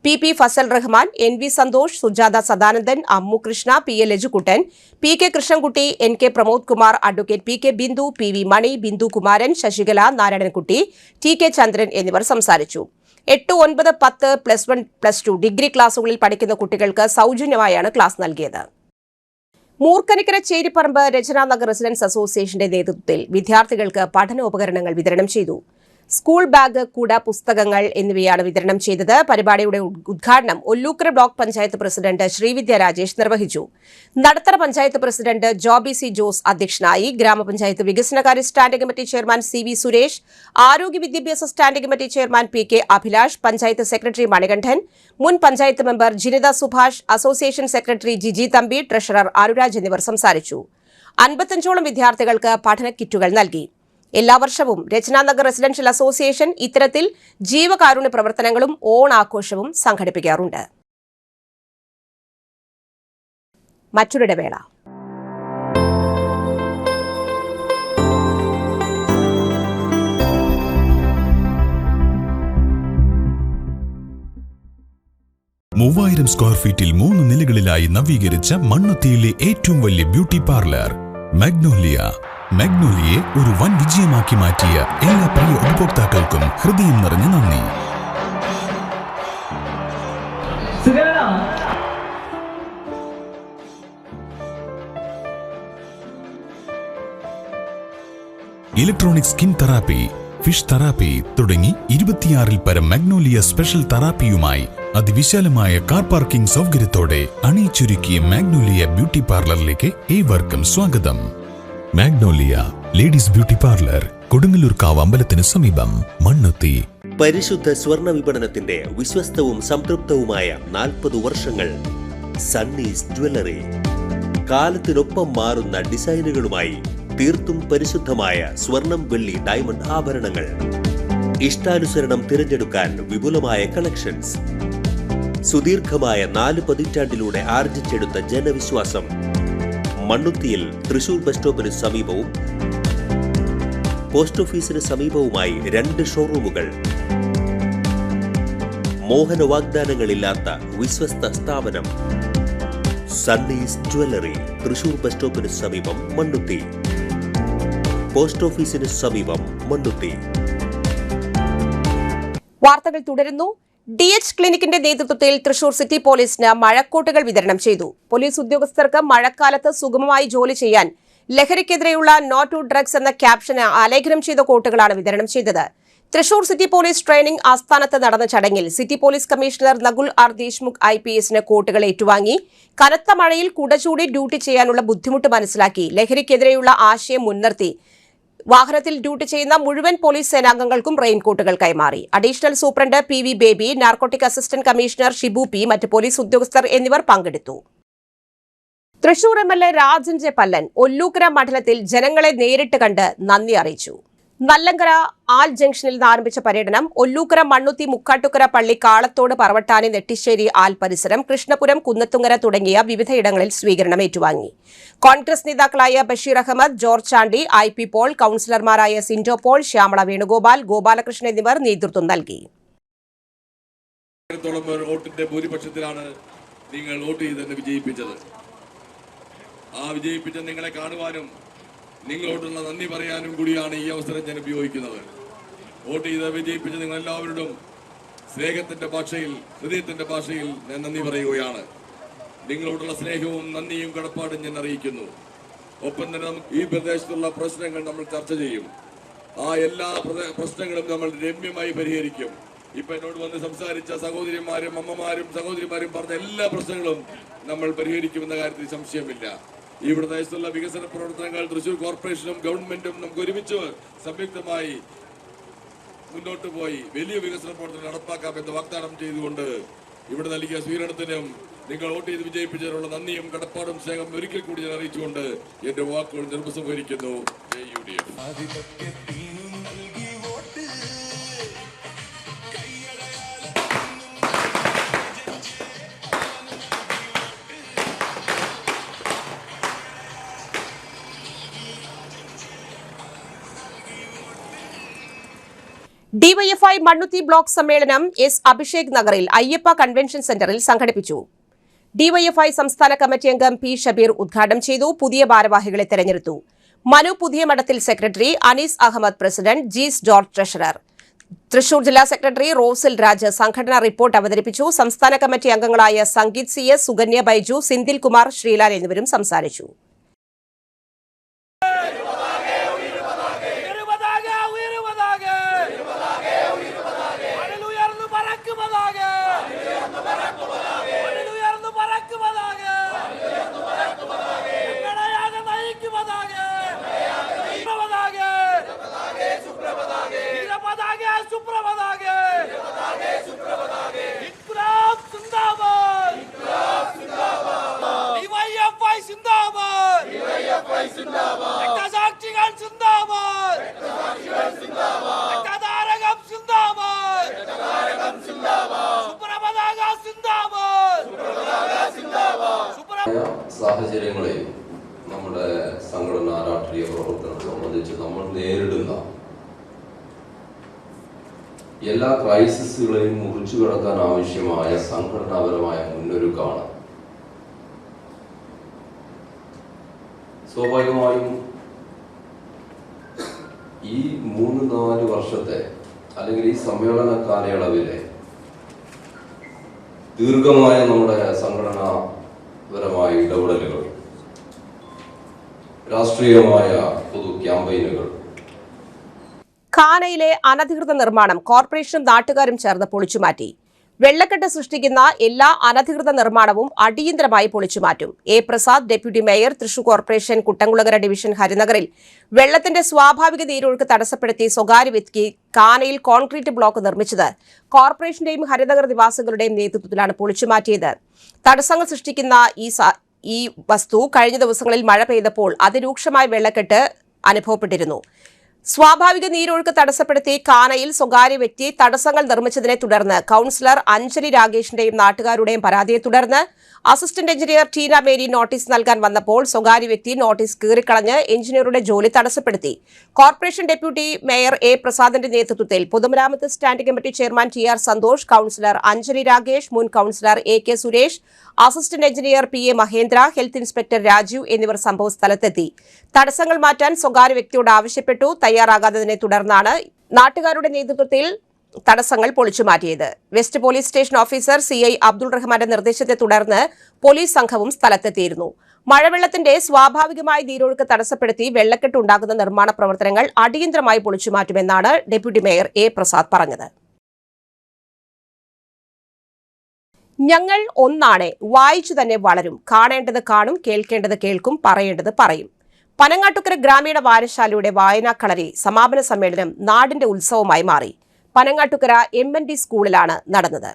PP Fazal Rahman, NV Santhosh, Sujatha Sadanandan, Ammu Krishna, PL Lajukuttan, PK Krishnankutty, NK Pramod Kumar, advocate PK Bindu, PV Mani, Bindu Kumaran, Sasikala, Narayanankutty, TK Chandran എന്നിവർ സംസാരിച്ചു. 8, 9, 10, +1, +2 ഡിഗ്രി ക്ലാസുകളിൽ പഠിക്കുന്ന കുട്ടികൾക്ക് സൗജന്യമായാണ് ക്ലാസ് നൽകിയത്. മൂർക്കനിക്കര ചേരിപ്പറമ്പ് രചനാനഗർ റെസിഡൻസ് അസോസിയേഷന്റെ നേതൃത്വത്തിൽ വിദ്യാർത്ഥികൾക്ക് പഠനോപകരണങ്ങൾ വിതരണം ചെയ്തു. സ്കൂൾ ബാഗ്, കുട, പുസ്തകങ്ങൾ എന്നിവയാണ് വിതരണം ചെയ്തത്. പരിപാടിയുടെ ഉദ്ഘാടനം ഒല്ലൂക്കര ബ്ലോക്ക് പഞ്ചായത്ത് പ്രസിഡന്റ് ശ്രീവിദ്യ രാജേഷ് നിർവഹിച്ചു. Nadathara panchayat president Joby C Jose അധ്യക്ഷനായി. ഗ്രാമപഞ്ചായത്ത് വികസനകാര്യ standing committee chairman CV Suresh, ആരോഗ്യ വിദ്യാഭ്യാസ standing committee chairman PK Abhilash, panchayat secretary Manikandan, മുൻ panchayat member Jinitha Subhash, association secretary Jiji Thampi, treasurer Anuraj എന്നിവർ സംസാരിച്ചു. 55ഓളം വിദ്യാർത്ഥികൾക്ക് പഠന കിറ്റുകൾ നൽകി. എല്ലാ വർഷവും രചനാനഗർ റെസിഡൻഷ്യൽ അസോസിയേഷൻ ഇത്തരത്തിൽ ജീവകാരുണ്യ പ്രവർത്തനങ്ങളും ഓണാഘോഷവും സംഘടിപ്പിക്കാറുണ്ട്. മറ്റൊരിടവേള. മൂവായിരം സ്ക്വയർ ഫീറ്റിൽ 3 നിലകളിലായി നവീകരിച്ച മണ്ണുത്തിയിലെ ഏറ്റവും വലിയ ബ്യൂട്ടി പാർലർ മാഗ്നോലിയെ ഒരു വൻ വിജയമാക്കി മാറ്റിയ എല്ലാ പ്രിയ ഉപഭോക്താക്കൾക്കും ഹൃദയം നിറഞ്ഞ നന്ദി. Electronic skin therapy, fish therapy തുടങ്ങി 26-ൽ പരം മാഗ്നോലിയ സ്പെഷ്യൽ തെറാപ്പിയുമായി അതിവിശാലമായ കാർ പാർക്കിംഗ് സൗകര്യത്തോടെ അണിയിച്ചൊരുക്കിയ മാഗ്നോലിയ ബ്യൂട്ടി പാർലറിലേക്ക് ഏവർക്കും സ്വാഗതം. മാഗ്നോലിയ ലേഡീസ് ബ്യൂട്ടി പാർലർ, കൊടുങ്ങല്ലൂർക്കാവ് അമ്പലത്തിന് സമീപം, മണ്ണുത്തി. പരിശുദ്ധ സ്വർണ്ണ വിപണനത്തിന്റെ വിശ്വസ്തവും സംതൃപ്തവുമായ 40 വർഷങ്ങൾ. സണ്ണീസ് ജ്വല്ലറി, കാലത്തിനൊപ്പം മാറുന്ന ഡിസൈനുകളുമായി തീർത്തും പരിശുദ്ധമായ സ്വർണം, വെള്ളി, ഡയമണ്ട് ആഭരണങ്ങൾ. ഇഷ്ടാനുസരണം തിരഞ്ഞെടുക്കാൻ വിപുലമായ കളക്ഷൻസ്. സുദീർഘമായ 4 പതിറ്റാണ്ടിലൂടെ ആർജിച്ചെടുത്ത ജനവിശ്വാസം. മണ്ണുത്തിയിൽ തൃശൂർ ബസ് സ്റ്റോപ്പിന് സമീപവും പോസ്റ്റ് ഓഫീസിന് സമീപവുമായി 2 ഷോറൂമുകൾ. മോഹന വാഗ്ദാനങ്ങളില്ലാത്ത വിശ്വസ്ത സ്ഥാപനം. സണ്ണീസ് ജ്വല്ലറി, തൃശൂർ ബസ് സ്റ്റോപ്പിന് സമീപം, മണ്ണുത്തി. പോസ്റ്റ് ഓഫീസിന് സമീപം, മണ്ണുത്തി. വാർത്തകൾ തുടരുന്നു. DH ക്ലിനിക്കിന്റെ നേതൃത്വത്തിൽ തൃശൂർ സിറ്റി പോലീസിന് മഴക്കോട്ടുകൾ വിതരണം ചെയ്തു. പോലീസ് ഉദ്യോഗസ്ഥർക്ക് മഴക്കാലത്ത് സുഗമമായി ജോലി ചെയ്യാൻ ലഹരിക്കെതിരെയുള്ള നോ ടു ഡ്രഗ്സ് എന്ന ക്യാപ്ഷന് ആലേഖനം ചെയ്ത കോട്ടുകളാണ് വിതരണം ചെയ്തത്. തൃശൂർ സിറ്റി പോലീസ് ട്രെയിനിംഗ് ആസ്ഥാനത്ത് നടന്ന ചടങ്ങിൽ city police commissioner Nakul R Deshmukh IPSന് കോട്ടുകൾ ഏറ്റുവാങ്ങി. കനത്ത മഴയിൽ കുടചൂടി ഡ്യൂട്ടി ചെയ്യാനുള്ള ബുദ്ധിമുട്ട് മനസ്സിലാക്കി ലഹരിക്കെതിരെയുള്ള ആശയം മുൻനിർത്തി വാഹനത്തിൽ ഡ്യൂട്ടി ചെയ്യുന്ന മുഴുവൻ പോലീസ് സേനാംഗങ്ങൾക്കും റെയിൻകോട്ടുകൾ കൈമാറി. Additional superintendent PV baby, narcotic assistant commissioner Shibu P, മറ്റ് പോലീസ് ഉദ്യോഗസ്ഥർ എന്നിവർ പങ്കെടുത്തു. Thrissur MLA Rajan J. പല്ലൻ ഒല്ലൂക്കര മണ്ഡലത്തിൽ ജനങ്ങളെ നേരിട്ട് കണ്ട് നന്ദി അറിയിച്ചു. നല്ലങ്കര ആൽ ജംഗ്ഷനിൽ നിന്ന് ആരംഭിച്ച പര്യടനം ഒല്ലൂക്കര, മണ്ണുത്തി, മുക്കാട്ടുകര, പള്ളി, കാളത്തോട്, പറവട്ടാനി, നെട്ടിശ്ശേരി, ആൽ പരിസരം, കൃഷ്ണപുരം, കുന്നത്തുങ്ങര തുടങ്ങിയ വിവിധയിടങ്ങളിൽ സ്വീകരണം ഏറ്റുവാങ്ങി. കോൺഗ്രസ് നേതാക്കളായ Basheer Ahmed, George Chandy, IP Paul, കൌൺസിലർമാരായ സിൻഡോ പോൾ, ശ്യാമള വേണുഗോപാൽ, ഗോപാലകൃഷ്ണൻ എന്നിവർ നേതൃത്വം നൽകി. വോട്ടിന്റെ ഭൂരിപക്ഷത്തിലാണ് നിങ്ങൾ വോട്ട് ചെയ്ത് വിജയിപ്പിച്ചത്. ആ വിജയിപ്പിച്ച നിങ്ങളെ കാണുവാനും നിങ്ങളോടുള്ള നന്ദി പറയാനും കൂടിയാണ് ഈ അവസരം ഞാൻ ഉപയോഗിക്കുന്നത്. വോട്ട് ചെയ്ത് വിജയിപ്പിച്ച നിങ്ങൾ എല്ലാവരോടും സ്നേഹത്തിന്റെ ഭാഷയിൽ, ഹൃദയത്തിന്റെ ഭാഷയിൽ ഞാൻ നന്ദി പറയുകയാണ്. നിങ്ങളോടുള്ള സ്നേഹവും നന്ദിയും കടപ്പാടും ഞാൻ അറിയിക്കുന്നു. ഒപ്പം തന്നെ നമുക്ക് ഈ പ്രദേശത്തുള്ള പ്രശ്നങ്ങൾ നമ്മൾ ചർച്ച ചെയ്യും. ആ എല്ലാ പ്രശ്നങ്ങളും നമ്മൾ രമ്യമായി പരിഹരിക്കും. ഇപ്പൊ എന്നോട് വന്ന് സംസാരിച്ച സഹോദരിമാരും അമ്മമാരും സഹോദരിമാരും പറഞ്ഞ എല്ലാ പ്രശ്നങ്ങളും നമ്മൾ പരിഹരിക്കുമെന്ന കാര്യത്തിൽ സംശയമില്ല. ഈ പ്രദേശത്തുള്ള വികസന പ്രവർത്തനങ്ങൾ തൃശ്ശൂർ കോർപ്പറേഷനും ഗവൺമെന്റും നമുക്ക് ഒരുമിച്ച് സംയുക്തമായി മുന്നോട്ട് പോയി വലിയ വികസന പ്രവർത്തനം നടപ്പാക്കാമെന്ന് വാഗ്ദാനം ചെയ്തുകൊണ്ട് ഇവിടെ നൽകിയ സ്വീകരണത്തിനും നിങ്ങൾ വോട്ട് ചെയ്ത് വിജയിപ്പിച്ചതിനുള്ള നന്ദിയും കടപ്പാടും സ്നേഹം ഒരിക്കൽ കൂടി ഞാൻ അറിയിച്ചുകൊണ്ട് എന്റെ വാക്കുകൾ നിർബന്ധമായിരിക്കുന്നു. ഡിവൈഎഫ്ഐ മണ്ണുത്തി ബ്ലോക്ക് സമ്മേളനം എസ് അഭിഷേക് നഗറിൽ അയ്യപ്പ കൺവെൻഷൻ സെന്ററിൽ സംഘടിപ്പിച്ചു. ഡിവൈഎഫ്ഐ സംസ്ഥാന കമ്മിറ്റി അംഗം പി ഷബീർ ഉദ്ഘാടനം ചെയ്തു. പുതിയ ഭാരവാഹികളെ തെരഞ്ഞെടുത്തു. Manu Puthiya Madathil secretary, Anees Ahmed president, Jees George treasurer. Thrissur ജില്ലാ സെക്രട്ടറി റോസിൽ രാജ് സംഘടനാ റിപ്പോർട്ട് അവതരിപ്പിച്ചു. സംസ്ഥാന കമ്മിറ്റി അംഗങ്ങളായ സംഗീത് സി എസ്, സുകന്യ ബൈജു, സിന്ധിൽ കുമാർ, ശ്രീലാൽ എന്നിവരും സംസാരിച്ചു. സാഹചര്യങ്ങളെ നമ്മുടെ സംഘടനാ രാഷ്ട്രീയ പ്രവർത്തനം സംബന്ധിച്ച് നമ്മൾ നേരിടുന്ന എല്ലാ ക്രൈസിസുകളെയും മുറിച്ചു കടക്കാൻ ആവശ്യമായ സംഘടനാപരമായ മുന്നൊരുക്കമാണ്. സ്വാഭാവികമായും ഈ 3-4 വർഷത്തെ അല്ലെങ്കിൽ ഈ സമ്മേളന കാലയളവിലെ ദീർഘമായ നമ്മുടെ സംഘടനാപരമായ ഇടപെടലുകൾ, രാഷ്ട്രീയമായ പൊതു ക്യാമ്പയിനുകൾ. ഖാനയിലെ അനധികൃത നിർമ്മാണം കോർപ്പറേഷനും നാട്ടുകാരും ചേർന്ന് പൊളിച്ചുമാറ്റി. വെള്ളക്കെട്ട് സൃഷ്ടിക്കുന്ന എല്ലാ അനധികൃത നിർമ്മാണവും അടിയന്തരമായി പൊളിച്ചുമാറ്റും. A Prasad, deputy mayor, Thrissur corporation Kuttankulangara division ഹരിനഗറിൽ വെള്ളത്തിന്റെ സ്വാഭാവിക നീരൊഴുക്ക് തടസ്സപ്പെടുത്തി സ്വകാര്യ വ്യക്തി ഖാനയിൽ കോൺക്രീറ്റ് ബ്ലോക്ക് നിർമ്മിച്ചത് കോർപ്പറേഷന്റെയും ഹരിനഗർ നിവാസികളുടെയും നേതൃത്വത്തിലാണ് പൊളിച്ചുമാറ്റിയത്. തടസ്സങ്ങൾ സൃഷ്ടിക്കുന്ന ഈ വസ്തു കഴിഞ്ഞ ദിവസങ്ങളിൽ മഴ പെയ്തപ്പോൾ അതിരൂക്ഷമായ വെള്ളക്കെട്ട് അനുഭവപ്പെട്ടിരുന്നു. സ്വാഭാവിക നീരൊഴുക്ക് തടസ്സപ്പെടുത്തി ഖാനയിൽ സ്വകാര്യ വ്യക്തി തടസ്സങ്ങൾ നിർമ്മിച്ചതിനെ തുടർന്ന് കൌൺസിലർ അഞ്ജലി രാഗേഷിന്റെയും നാട്ടുകാരുടെയും പരാതിയെ തുടർന്ന് assistant engineer Teena Mary notice നൽകാൻ വന്നപ്പോൾ സ്വകാര്യ വ്യക്തി നോട്ടീസ് കീറിക്കളഞ്ഞ് എഞ്ചിനീയറുടെ ജോലി തടസ്സപ്പെടുത്തി. കോർപ്പറേഷൻ ഡെപ്യൂട്ടി മേയർ എ പ്രസാദിന്റെ നേതൃത്വത്തിൽ പൊതുമരാമത്ത് standing committee chairman T R Santhosh, councillor Anjali Ragesh, മുൻ councillor A K Suresh, assistant engineer P A Mahendra, health inspector Rajeev എന്നിവർ സംഭവസ്ഥലത്തെത്തി. തടസ്സങ്ങൾ മാറ്റാൻ സ്വകാര്യ വ്യക്തിയോട് ആവശ്യപ്പെട്ടു. തയ്യാറാകാത്തതിനെ തുടർന്നാണ് നാട്ടുകാരുടെ നേതൃത്വത്തിൽ തടസ്സങ്ങൾ പൊളിച്ചുമാറ്റിയത്. West police station officer CI Abdul റഹ്മാന്റെ നിർദ്ദേശത്തെ തുടർന്ന് പോലീസ് സംഘവും സ്ഥലത്തെത്തിയിരുന്നു. മഴവെള്ളത്തിന്റെ സ്വാഭാവികമായ നീരൊഴുക്ക് തടസ്സപ്പെടുത്തി വെള്ളക്കെട്ട് ഉണ്ടാകുന്ന നിർമ്മാണ പ്രവർത്തനങ്ങൾ അടിയന്തരമായി പൊളിച്ചുമാറ്റുമെന്നാണ് ഡെപ്യൂട്ടി മേയർ എ പ്രസാദ് പറഞ്ഞത്. ഞങ്ങൾ ഒന്നാണ്, വായിച്ചു തന്നെ വളരും. കാണേണ്ടത് കാണും, കേൾക്കേണ്ടത് കേൾക്കും, പറയേണ്ടത് പറയും. പനങ്ങാട്ടുകര ഗ്രാമീണ വായനശാലയുടെ വായനാക്കളരി സമാപന സമ്മേളനം നാടിന്റെ ഉത്സവമായി മാറി. പനങ്ങാട്ടുകര MND സ്കൂളിലാണ് നടന്നത്.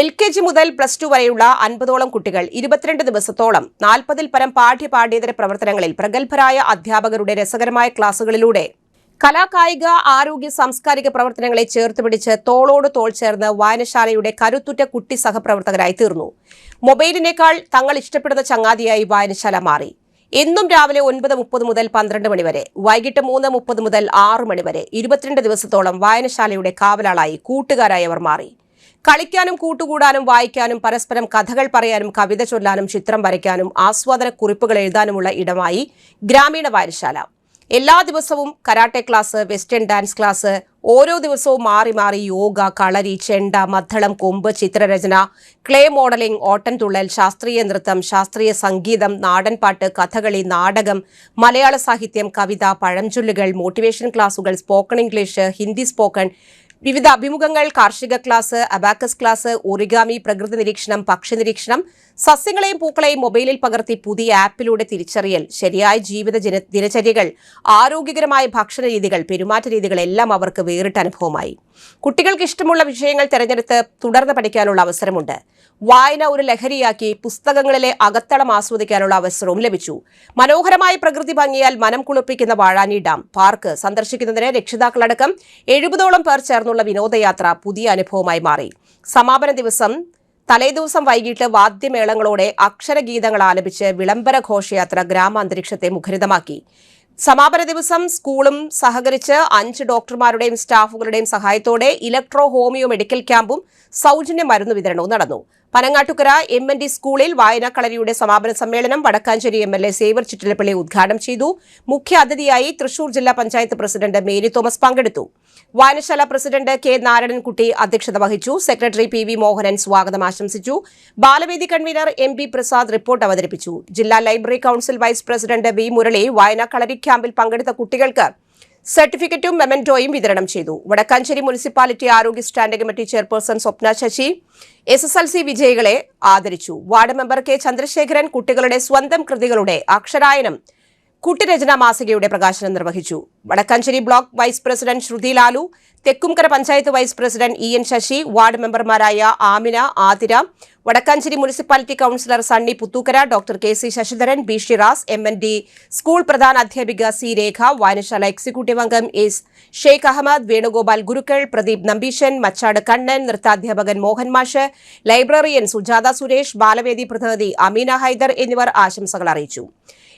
LKG മുതൽ +2 വരെയുള്ള 50ഓളം കുട്ടികൾ 22 ദിവസത്തോളം 40-ൽ പരം പാഠ്യേതര പ്രവർത്തനങ്ങളിൽ പ്രഗത്ഭരായ അധ്യാപകരുടെ രസകരമായ ക്ലാസുകളിലൂടെ കലാകായിക ആരോഗ്യ സാംസ്കാരിക പ്രവർത്തനങ്ങളെ ചേർത്തുപിടിച്ച് തോളോട് തോൾ ചേർന്ന് വായനശാലയുടെ കരുത്തുറ്റ കുട്ടി സഹപ്രവർത്തകരായി തീർന്നു. മൊബൈലിനേക്കാൾ തങ്ങൾ ഇഷ്ടപ്പെടുന്ന ചങ്ങാതിയായി വായനശാല മാറി. എന്നും രാവിലെ 9:30 മുതൽ 12 മണി വരെ, വൈകിട്ട് 3:30 മുതൽ 6 മണി വരെ 22 ദിവസത്തോളം വായനശാലയുടെ കാവലാളായി കൂട്ടുകാരായി അവർ മാറി. കളിക്കാനും കൂട്ടുകൂടാനും വായിക്കാനും പരസ്പരം കഥകൾ പറയാനും കവിത ചൊല്ലാനും ചിത്രം വരയ്ക്കാനും ആസ്വാദന കുറിപ്പുകൾ എഴുതാനുമുള്ള ഇടമായി ഗ്രാമീണ വായനശാല. എല്ലാ ദിവസവും karate class, western dance class, ഓരോ ദിവസവും മാറി മാറി യോഗ, കളരി, ചെണ്ട, മദ്ദളം, കൊമ്പ്, ചിത്രരചന, ക്ലേ മോഡലിംഗ്, ഓട്ടൻതുള്ളൽ, ശാസ്ത്രീയ നൃത്തം, ശാസ്ത്രീയ സംഗീതം, നാടൻപാട്ട്, കഥകളി, നാടകം, മലയാള സാഹിത്യം, കവിത, പഴംചൊല്ലുകൾ, മോട്ടിവേഷൻ ക്ലാസുകൾ, സ്പോക്കൺ ഇംഗ്ലീഷ്, ഹിന്ദി സ്പോക്കൺ, വിവിധ അഭിമുഖങ്ങൾ, കാർഷിക ക്ലാസ്, അബാക്കസ് ക്ലാസ്, ഒറിഗാമി, പ്രകൃതി നിരീക്ഷണം, പക്ഷി നിരീക്ഷണം, സസ്യങ്ങളെയും പൂക്കളെയും മൊബൈലിൽ പകർത്തി പുതിയ ആപ്പിലൂടെ തിരിച്ചറിയൽ, ശരിയായ ജീവിത ദിനചര്യകൾ, ആരോഗ്യകരമായ ഭക്ഷണ രീതികൾ, പെരുമാറ്റ രീതികൾ എല്ലാം അവർക്ക് വേറിട്ട അനുഭവമായി. കുട്ടികൾക്ക് ഇഷ്ടമുള്ള വിഷയങ്ങൾ തിരഞ്ഞെടുത്ത് തുടർന്ന് പഠിക്കാനുള്ള അവസരമുണ്ട്. വായന ഒരു ലഹരിയാക്കി പുസ്തകങ്ങളിലെ അകത്തളം ആസ്വദിക്കാനുള്ള അവസരവും ലഭിച്ചു. മനോഹരമായ പ്രകൃതി ഭംഗിയാൽ മനം കുളിർപ്പിക്കുന്ന വാഴാനി ഡാം, പാർക്ക് സന്ദർശിക്കുന്നതിന് രക്ഷിതാക്കളടക്കം 70ഓളം പേർ ചേർന്നുള്ള വിനോദയാത്ര പുതിയ അനുഭവമായി മാറി. സമാപന ദിവസം തലേദിവസം വൈകിട്ട് വാദ്യമേളങ്ങളോടെ അക്ഷരഗീതങ്ങൾ ആലപിച്ച് വിളംബര ഘോഷയാത്ര ഗ്രാമാന്തരീക്ഷത്തെ മുഖരിതമാക്കി. സമാപന ദിവസം സ്കൂളും സഹകരിച്ച് 5 ഡോക്ടർമാരുടെയും സ്റ്റാഫുകളുടെയും സഹായത്തോടെ ഇലക്ട്രോ ഹോമിയോ മെഡിക്കൽ ക്യാമ്പും സൗജന്യ മരുന്ന് വിതരണവും നടന്നു. പനങ്ങാട്ടുകര MND സ്കൂളിൽ വായനാക്കളരിയുടെ സമാപന സമ്മേളനം വടക്കാഞ്ചേരി MLA സേവർ ചിറ്റിലപ്പള്ളി ഉദ്ഘാടനം ചെയ്തു. മുഖ്യ അതിഥിയായി തൃശൂർ ജില്ലാ പഞ്ചായത്ത് പ്രസിഡന്റ് മേരി തോമസ് പങ്കെടുത്തു. വായനശാല പ്രസിഡന്റ് K നാരായണൻകുട്ടി അധ്യക്ഷത വഹിച്ചു. സെക്രട്ടറി PV മോഹനൻ സ്വാഗതം ആശംസിച്ചു. Balavedi convener MB Prasad report അവതരിപ്പിച്ചു. ജില്ലാ library council vice president B Murali വായനാക്കളരി ക്യാമ്പിൽ പങ്കെടുത്ത കുട്ടികൾക്ക് സർട്ടിഫിക്കറ്റും മെമന്റോയും വിതരണം ചെയ്തു. വടക്കാഞ്ചേരി മുനിസിപ്പാലിറ്റി ആരോഗ്യ standing committee chairperson Swapna Sasi SSLC വിജയികളെ ആദരിച്ചു. വാർഡ് മെമ്പർ K ചന്ദ്രശേഖരൻ കുട്ടികളുടെ സ്വന്തം കൃതികളുടെ അക്ഷരായനം കുട്ടിരചനാ മാസികയുടെ പ്രകാശനം നിർവഹിച്ചു. Wadakkanchery block vice president Sruthi Lalu, Thekkumkara panchayat vice president EN Sasi, ward മെമ്പർമാരായ Amina, Athira, Wadakkanchery municipality councillor Sunny Puthookkara, doctor KC Sasidharan, B Shiraz, MND school പ്രധാന അധ്യാപിക C രേഖ, വായനശാല എക്സിക്യൂട്ടീവ് അംഗം S ഷെയ്ഖ് അഹമ്മദ്, വേണുഗോപാൽ ഗുരുക്കൾ, പ്രദീപ് നമ്പീശൻ, മച്ചാട് കണ്ണൻ, നൃത്താധ്യാപകൻ മോഹൻ മാഷ്, ലൈബ്രറിയൻ സുജാത സുരേഷ്, ബാലവേദി പ്രതിനിധി അമീന ഹൈദർ എന്നിവർ ആശംസകൾ അറിയിച്ചു.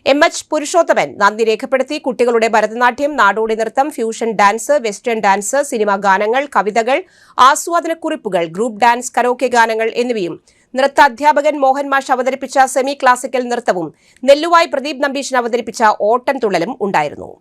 MH പുരുഷോത്തമൻ നന്ദി രേഖപ്പെടുത്തി. കുട്ടികളുടെ ഭരതനാട്യം, നാടോടി നൃത്തം, fusion dance, western dance, cinema ഗാനങ്ങൾ, കവിതകൾ, ആസ്വാദനക്കുറിപ്പുകൾ, ഗ്രൂപ്പ് ഡാൻസ്, കരോക്കെ ഗാനങ്ങൾ എന്നിവയും നൃത്താധ്യാപകൻ മോഹൻ മാഷ് അവതരിപ്പിച്ച സെമി ക്ലാസിക്കൽ നൃത്തവും നെല്ലുവായി പ്രദീപ് നമ്പീശൻ അവതരിപ്പിച്ച ഓട്ടൻതുള്ളലും ഉണ്ടായിരുന്നു.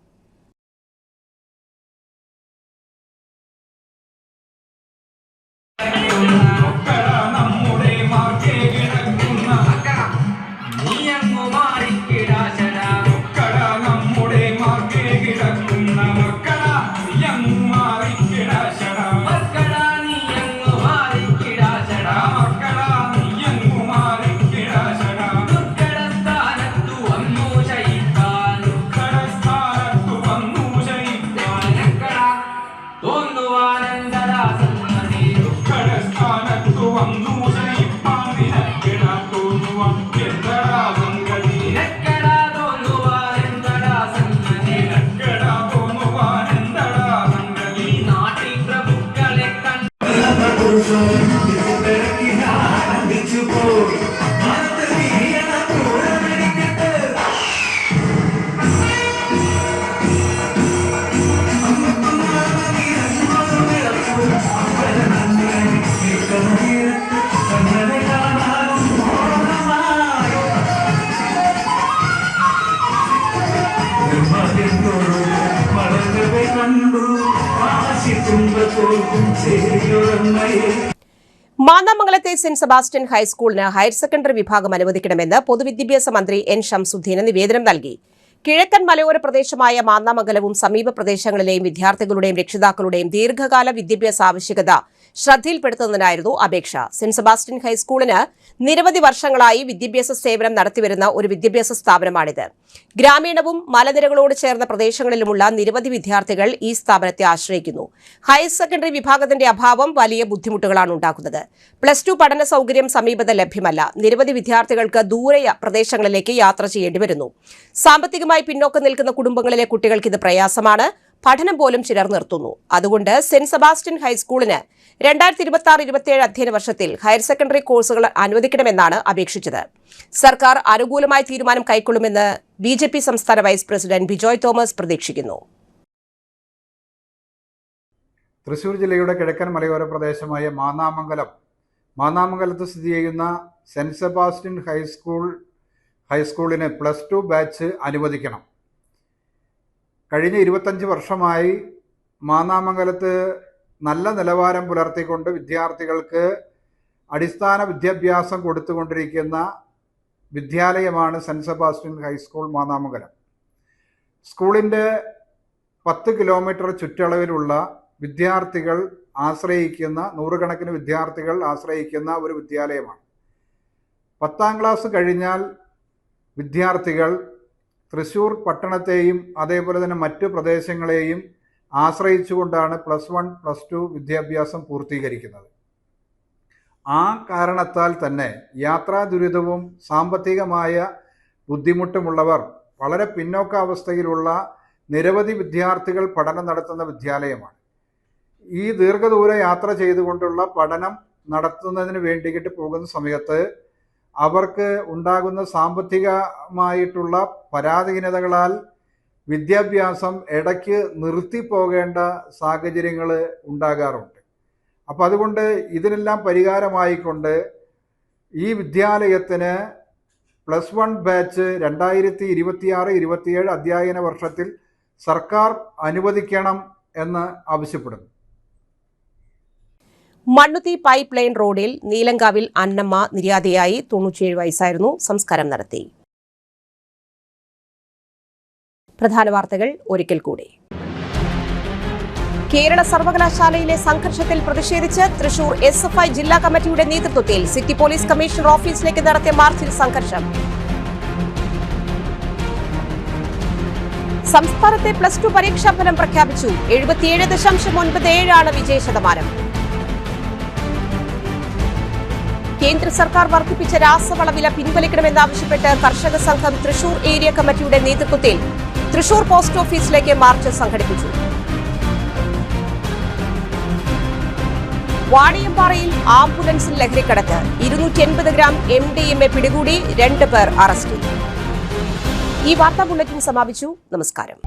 മാന്നാമംഗലത്തെ സെന്റ് സെബാസ്റ്റ്യൻ ഹൈസ്കൂളിന് ഹയർ സെക്കൻഡറി വിഭാഗം അനുവദിക്കണമെന്ന് പൊതുവിദ്യാഭ്യാസ മന്ത്രി N ഷംസുദ്ദീന് നിവേദനം നൽകി. കിഴക്കൻ മലയോര പ്രദേശമായ മാന്നാമംഗലവും സമീപ പ്രദേശങ്ങളിലെയും വിദ്യാർത്ഥികളുടെയും രക്ഷിതാക്കളുടെയും ദീർഘകാല വിദ്യാഭ്യാസ ആവശ്യകത ശ്രദ്ധയിൽപ്പെടുത്തുന്നതിനായിരുന്നു അപേക്ഷ. സെന്റ് സെബാസ്റ്റ്യൻ ഹൈസ്കൂളിന് നിരവധി വർഷങ്ങളായി വിദ്യാഭ്യാസ സേവനം നടത്തിവരുന്ന ഒരു വിദ്യാഭ്യാസ സ്ഥാപനമാണിത്. ഗ്രാമീണവും മലനിരകളോട് ചേർന്ന പ്രദേശങ്ങളിലുമുള്ള നിരവധി വിദ്യാർത്ഥികൾ ഈ സ്ഥാപനത്തെ ആശ്രയിക്കുന്നു. ഹയർ സെക്കൻഡറി വിഭാഗത്തിന്റെ അഭാവം വലിയ ബുദ്ധിമുട്ടുകളാണ് ഉണ്ടാക്കുന്നത്. +2 പഠന സൗകര്യം സമീപത ലഭ്യമല്ല. നിരവധി വിദ്യാർത്ഥികൾക്ക് ദൂര പ്രദേശങ്ങളിലേക്ക് യാത്ര ചെയ്യേണ്ടി വരുന്നു. സാമ്പത്തികമായി പിന്നോക്കം നിൽക്കുന്ന കുടുംബങ്ങളിലെ കുട്ടികൾക്ക് ഇത് പ്രയാസമാണ്. പഠനം പോലും ചിലർ നിർത്തുന്നു. അതുകൊണ്ട് സെന്റ് സെബാസ്റ്റ്യൻ ഹൈസ്കൂളിന് 2026-27 അധ്യയന വർഷത്തിൽ ഹയർ സെക്കൻഡറി കോഴ്സുകൾ അനുവദിക്കണമെന്നാണ് അപേക്ഷിച്ചത്. സർക്കാർ അനുകൂലമായ തീരുമാനം കൈക്കൊള്ളുമെന്ന് BJP സംസ്ഥാന വൈസ് പ്രസിഡന്റ് ബിജോയ് തോമസ് പ്രതീക്ഷിക്കുന്നു. തൃശൂർ ജില്ലയുടെ കിഴക്കൻ മലയോര പ്രദേശമായ മാന്നാമംഗലത്ത് സ്ഥിതി ചെയ്യുന്ന സെന്റ് സെബാസ്റ്റ്യൻ ഹൈസ്കൂളിന് +2 ബാച്ച് അനുവദിക്കണം. കഴിഞ്ഞ 25 വർഷമായി മാന്നാമംഗലത്ത് നല്ല നിലവാരം പുലർത്തിക്കൊണ്ട് വിദ്യാർത്ഥികൾക്ക് അടിസ്ഥാന വിദ്യാഭ്യാസം കൊടുത്തുകൊണ്ടിരിക്കുന്ന വിദ്യാലയമാണ് സെൻറ്റ് സെബാസ്റ്റ്യൻ ഹൈസ്കൂൾ മാന്നാമംഗലം. സ്കൂളിൻ്റെ 10 കിലോമീറ്റർ ചുറ്റളവിലുള്ള വിദ്യാർത്ഥികൾ ആശ്രയിക്കുന്ന, നൂറുകണക്കിന് വിദ്യാർത്ഥികൾ ആശ്രയിക്കുന്ന ഒരു വിദ്യാലയമാണ്. 10ാം ക്ലാസ് കഴിഞ്ഞാൽ വിദ്യാർത്ഥികൾ തൃശ്ശൂർ പട്ടണത്തെയും അതേപോലെ തന്നെ മറ്റു പ്രദേശങ്ങളെയും ആശ്രയിച്ചുകൊണ്ടാണ് +1, +2 വിദ്യാഭ്യാസം പൂർത്തീകരിക്കുന്നത്. ആ കാരണത്താൽ തന്നെ യാത്രാ ദുരിതവും സാമ്പത്തികമായ ബുദ്ധിമുട്ടുമുള്ളവർ, വളരെ പിന്നോക്കാവസ്ഥയിലുള്ള നിരവധി വിദ്യാർത്ഥികൾ പഠനം നടത്തുന്ന വിദ്യാലയമാണ്. ഈ ദീർഘദൂര യാത്ര ചെയ്തുകൊണ്ടുള്ള പഠനം നടത്തുന്നതിന് വേണ്ടിയിട്ട് പോകുന്ന സമയത്ത് അവർക്ക് ഉണ്ടാകുന്ന സാമ്പത്തികമായിട്ടുള്ള പരാധീനതകളാൽ വിദ്യാഭ്യാസം ഇടയ്ക്ക് നിർത്തിപ്പോകേണ്ട സാഹചര്യങ്ങൾ ഉണ്ടാകാറുണ്ട്. അപ്പോൾ അതുകൊണ്ട് ഇതിനെല്ലാം പരിഹാരമായിക്കൊണ്ട് ഈ വിദ്യാലയത്തിന് +1 ബാച്ച് 2026-27 അധ്യയന വർഷത്തിൽ സർക്കാർ അനുവദിക്കണം എന്ന് ആവശ്യപ്പെടുന്നു. മണ്ണുത്തി പൈപ്പ് ലൈൻ റോഡിൽ നീലങ്കാവിൽ അന്നമ്മ നിര്യാതയായി. 97 വയസ്സായിരുന്നു. സംസ്കാരം നടത്തി. പ്രധാന വാർത്തകൾ ഒരിക്കൽ കൂടി. കേരള സർവകലാശാലയിലെ സംഘർഷത്തിൽ പ്രതിഷേധിച്ച് തൃശൂർ SFI ജില്ലാ കമ്മിറ്റിയുടെ നേതൃത്വത്തിൽ സിറ്റി പോലീസ് കമ്മീഷണർ ഓഫീസിലേക്ക് നടത്തിയ മാർച്ചിൽ സംഘർഷം. സംസ്ഥാനത്തെ +2 പരീക്ഷാഫലം പ്രഖ്യാപിച്ചു. 77.97 വിജയശതമാനം. കേന്ദ്ര സർക്കാർ വർദ്ധിപ്പിച്ച രാസവള വില പിൻവലിക്കണമെന്നാവശ്യപ്പെട്ട് കർഷക സംഘം തൃശൂർ ഏരിയ കമ്മിറ്റിയുടെ നേതൃത്വത്തിൽ തൃശൂർ പോസ്റ്റ് ഓഫീസിലേക്ക് മാർച്ച് സംഘടിപ്പിച്ചു. വാണിയമ്പാറയിൽ ആംബുലൻസിൽ ലഹരിക്കടത്ത്. 280 ഗ്രാം MDMA പിടികൂടി. 2 പേർ അറസ്റ്റിൽ. ഈ വാർത്താ ബുള്ളറ്റിൻ സമാപിച്ചു. നമസ്കാരം.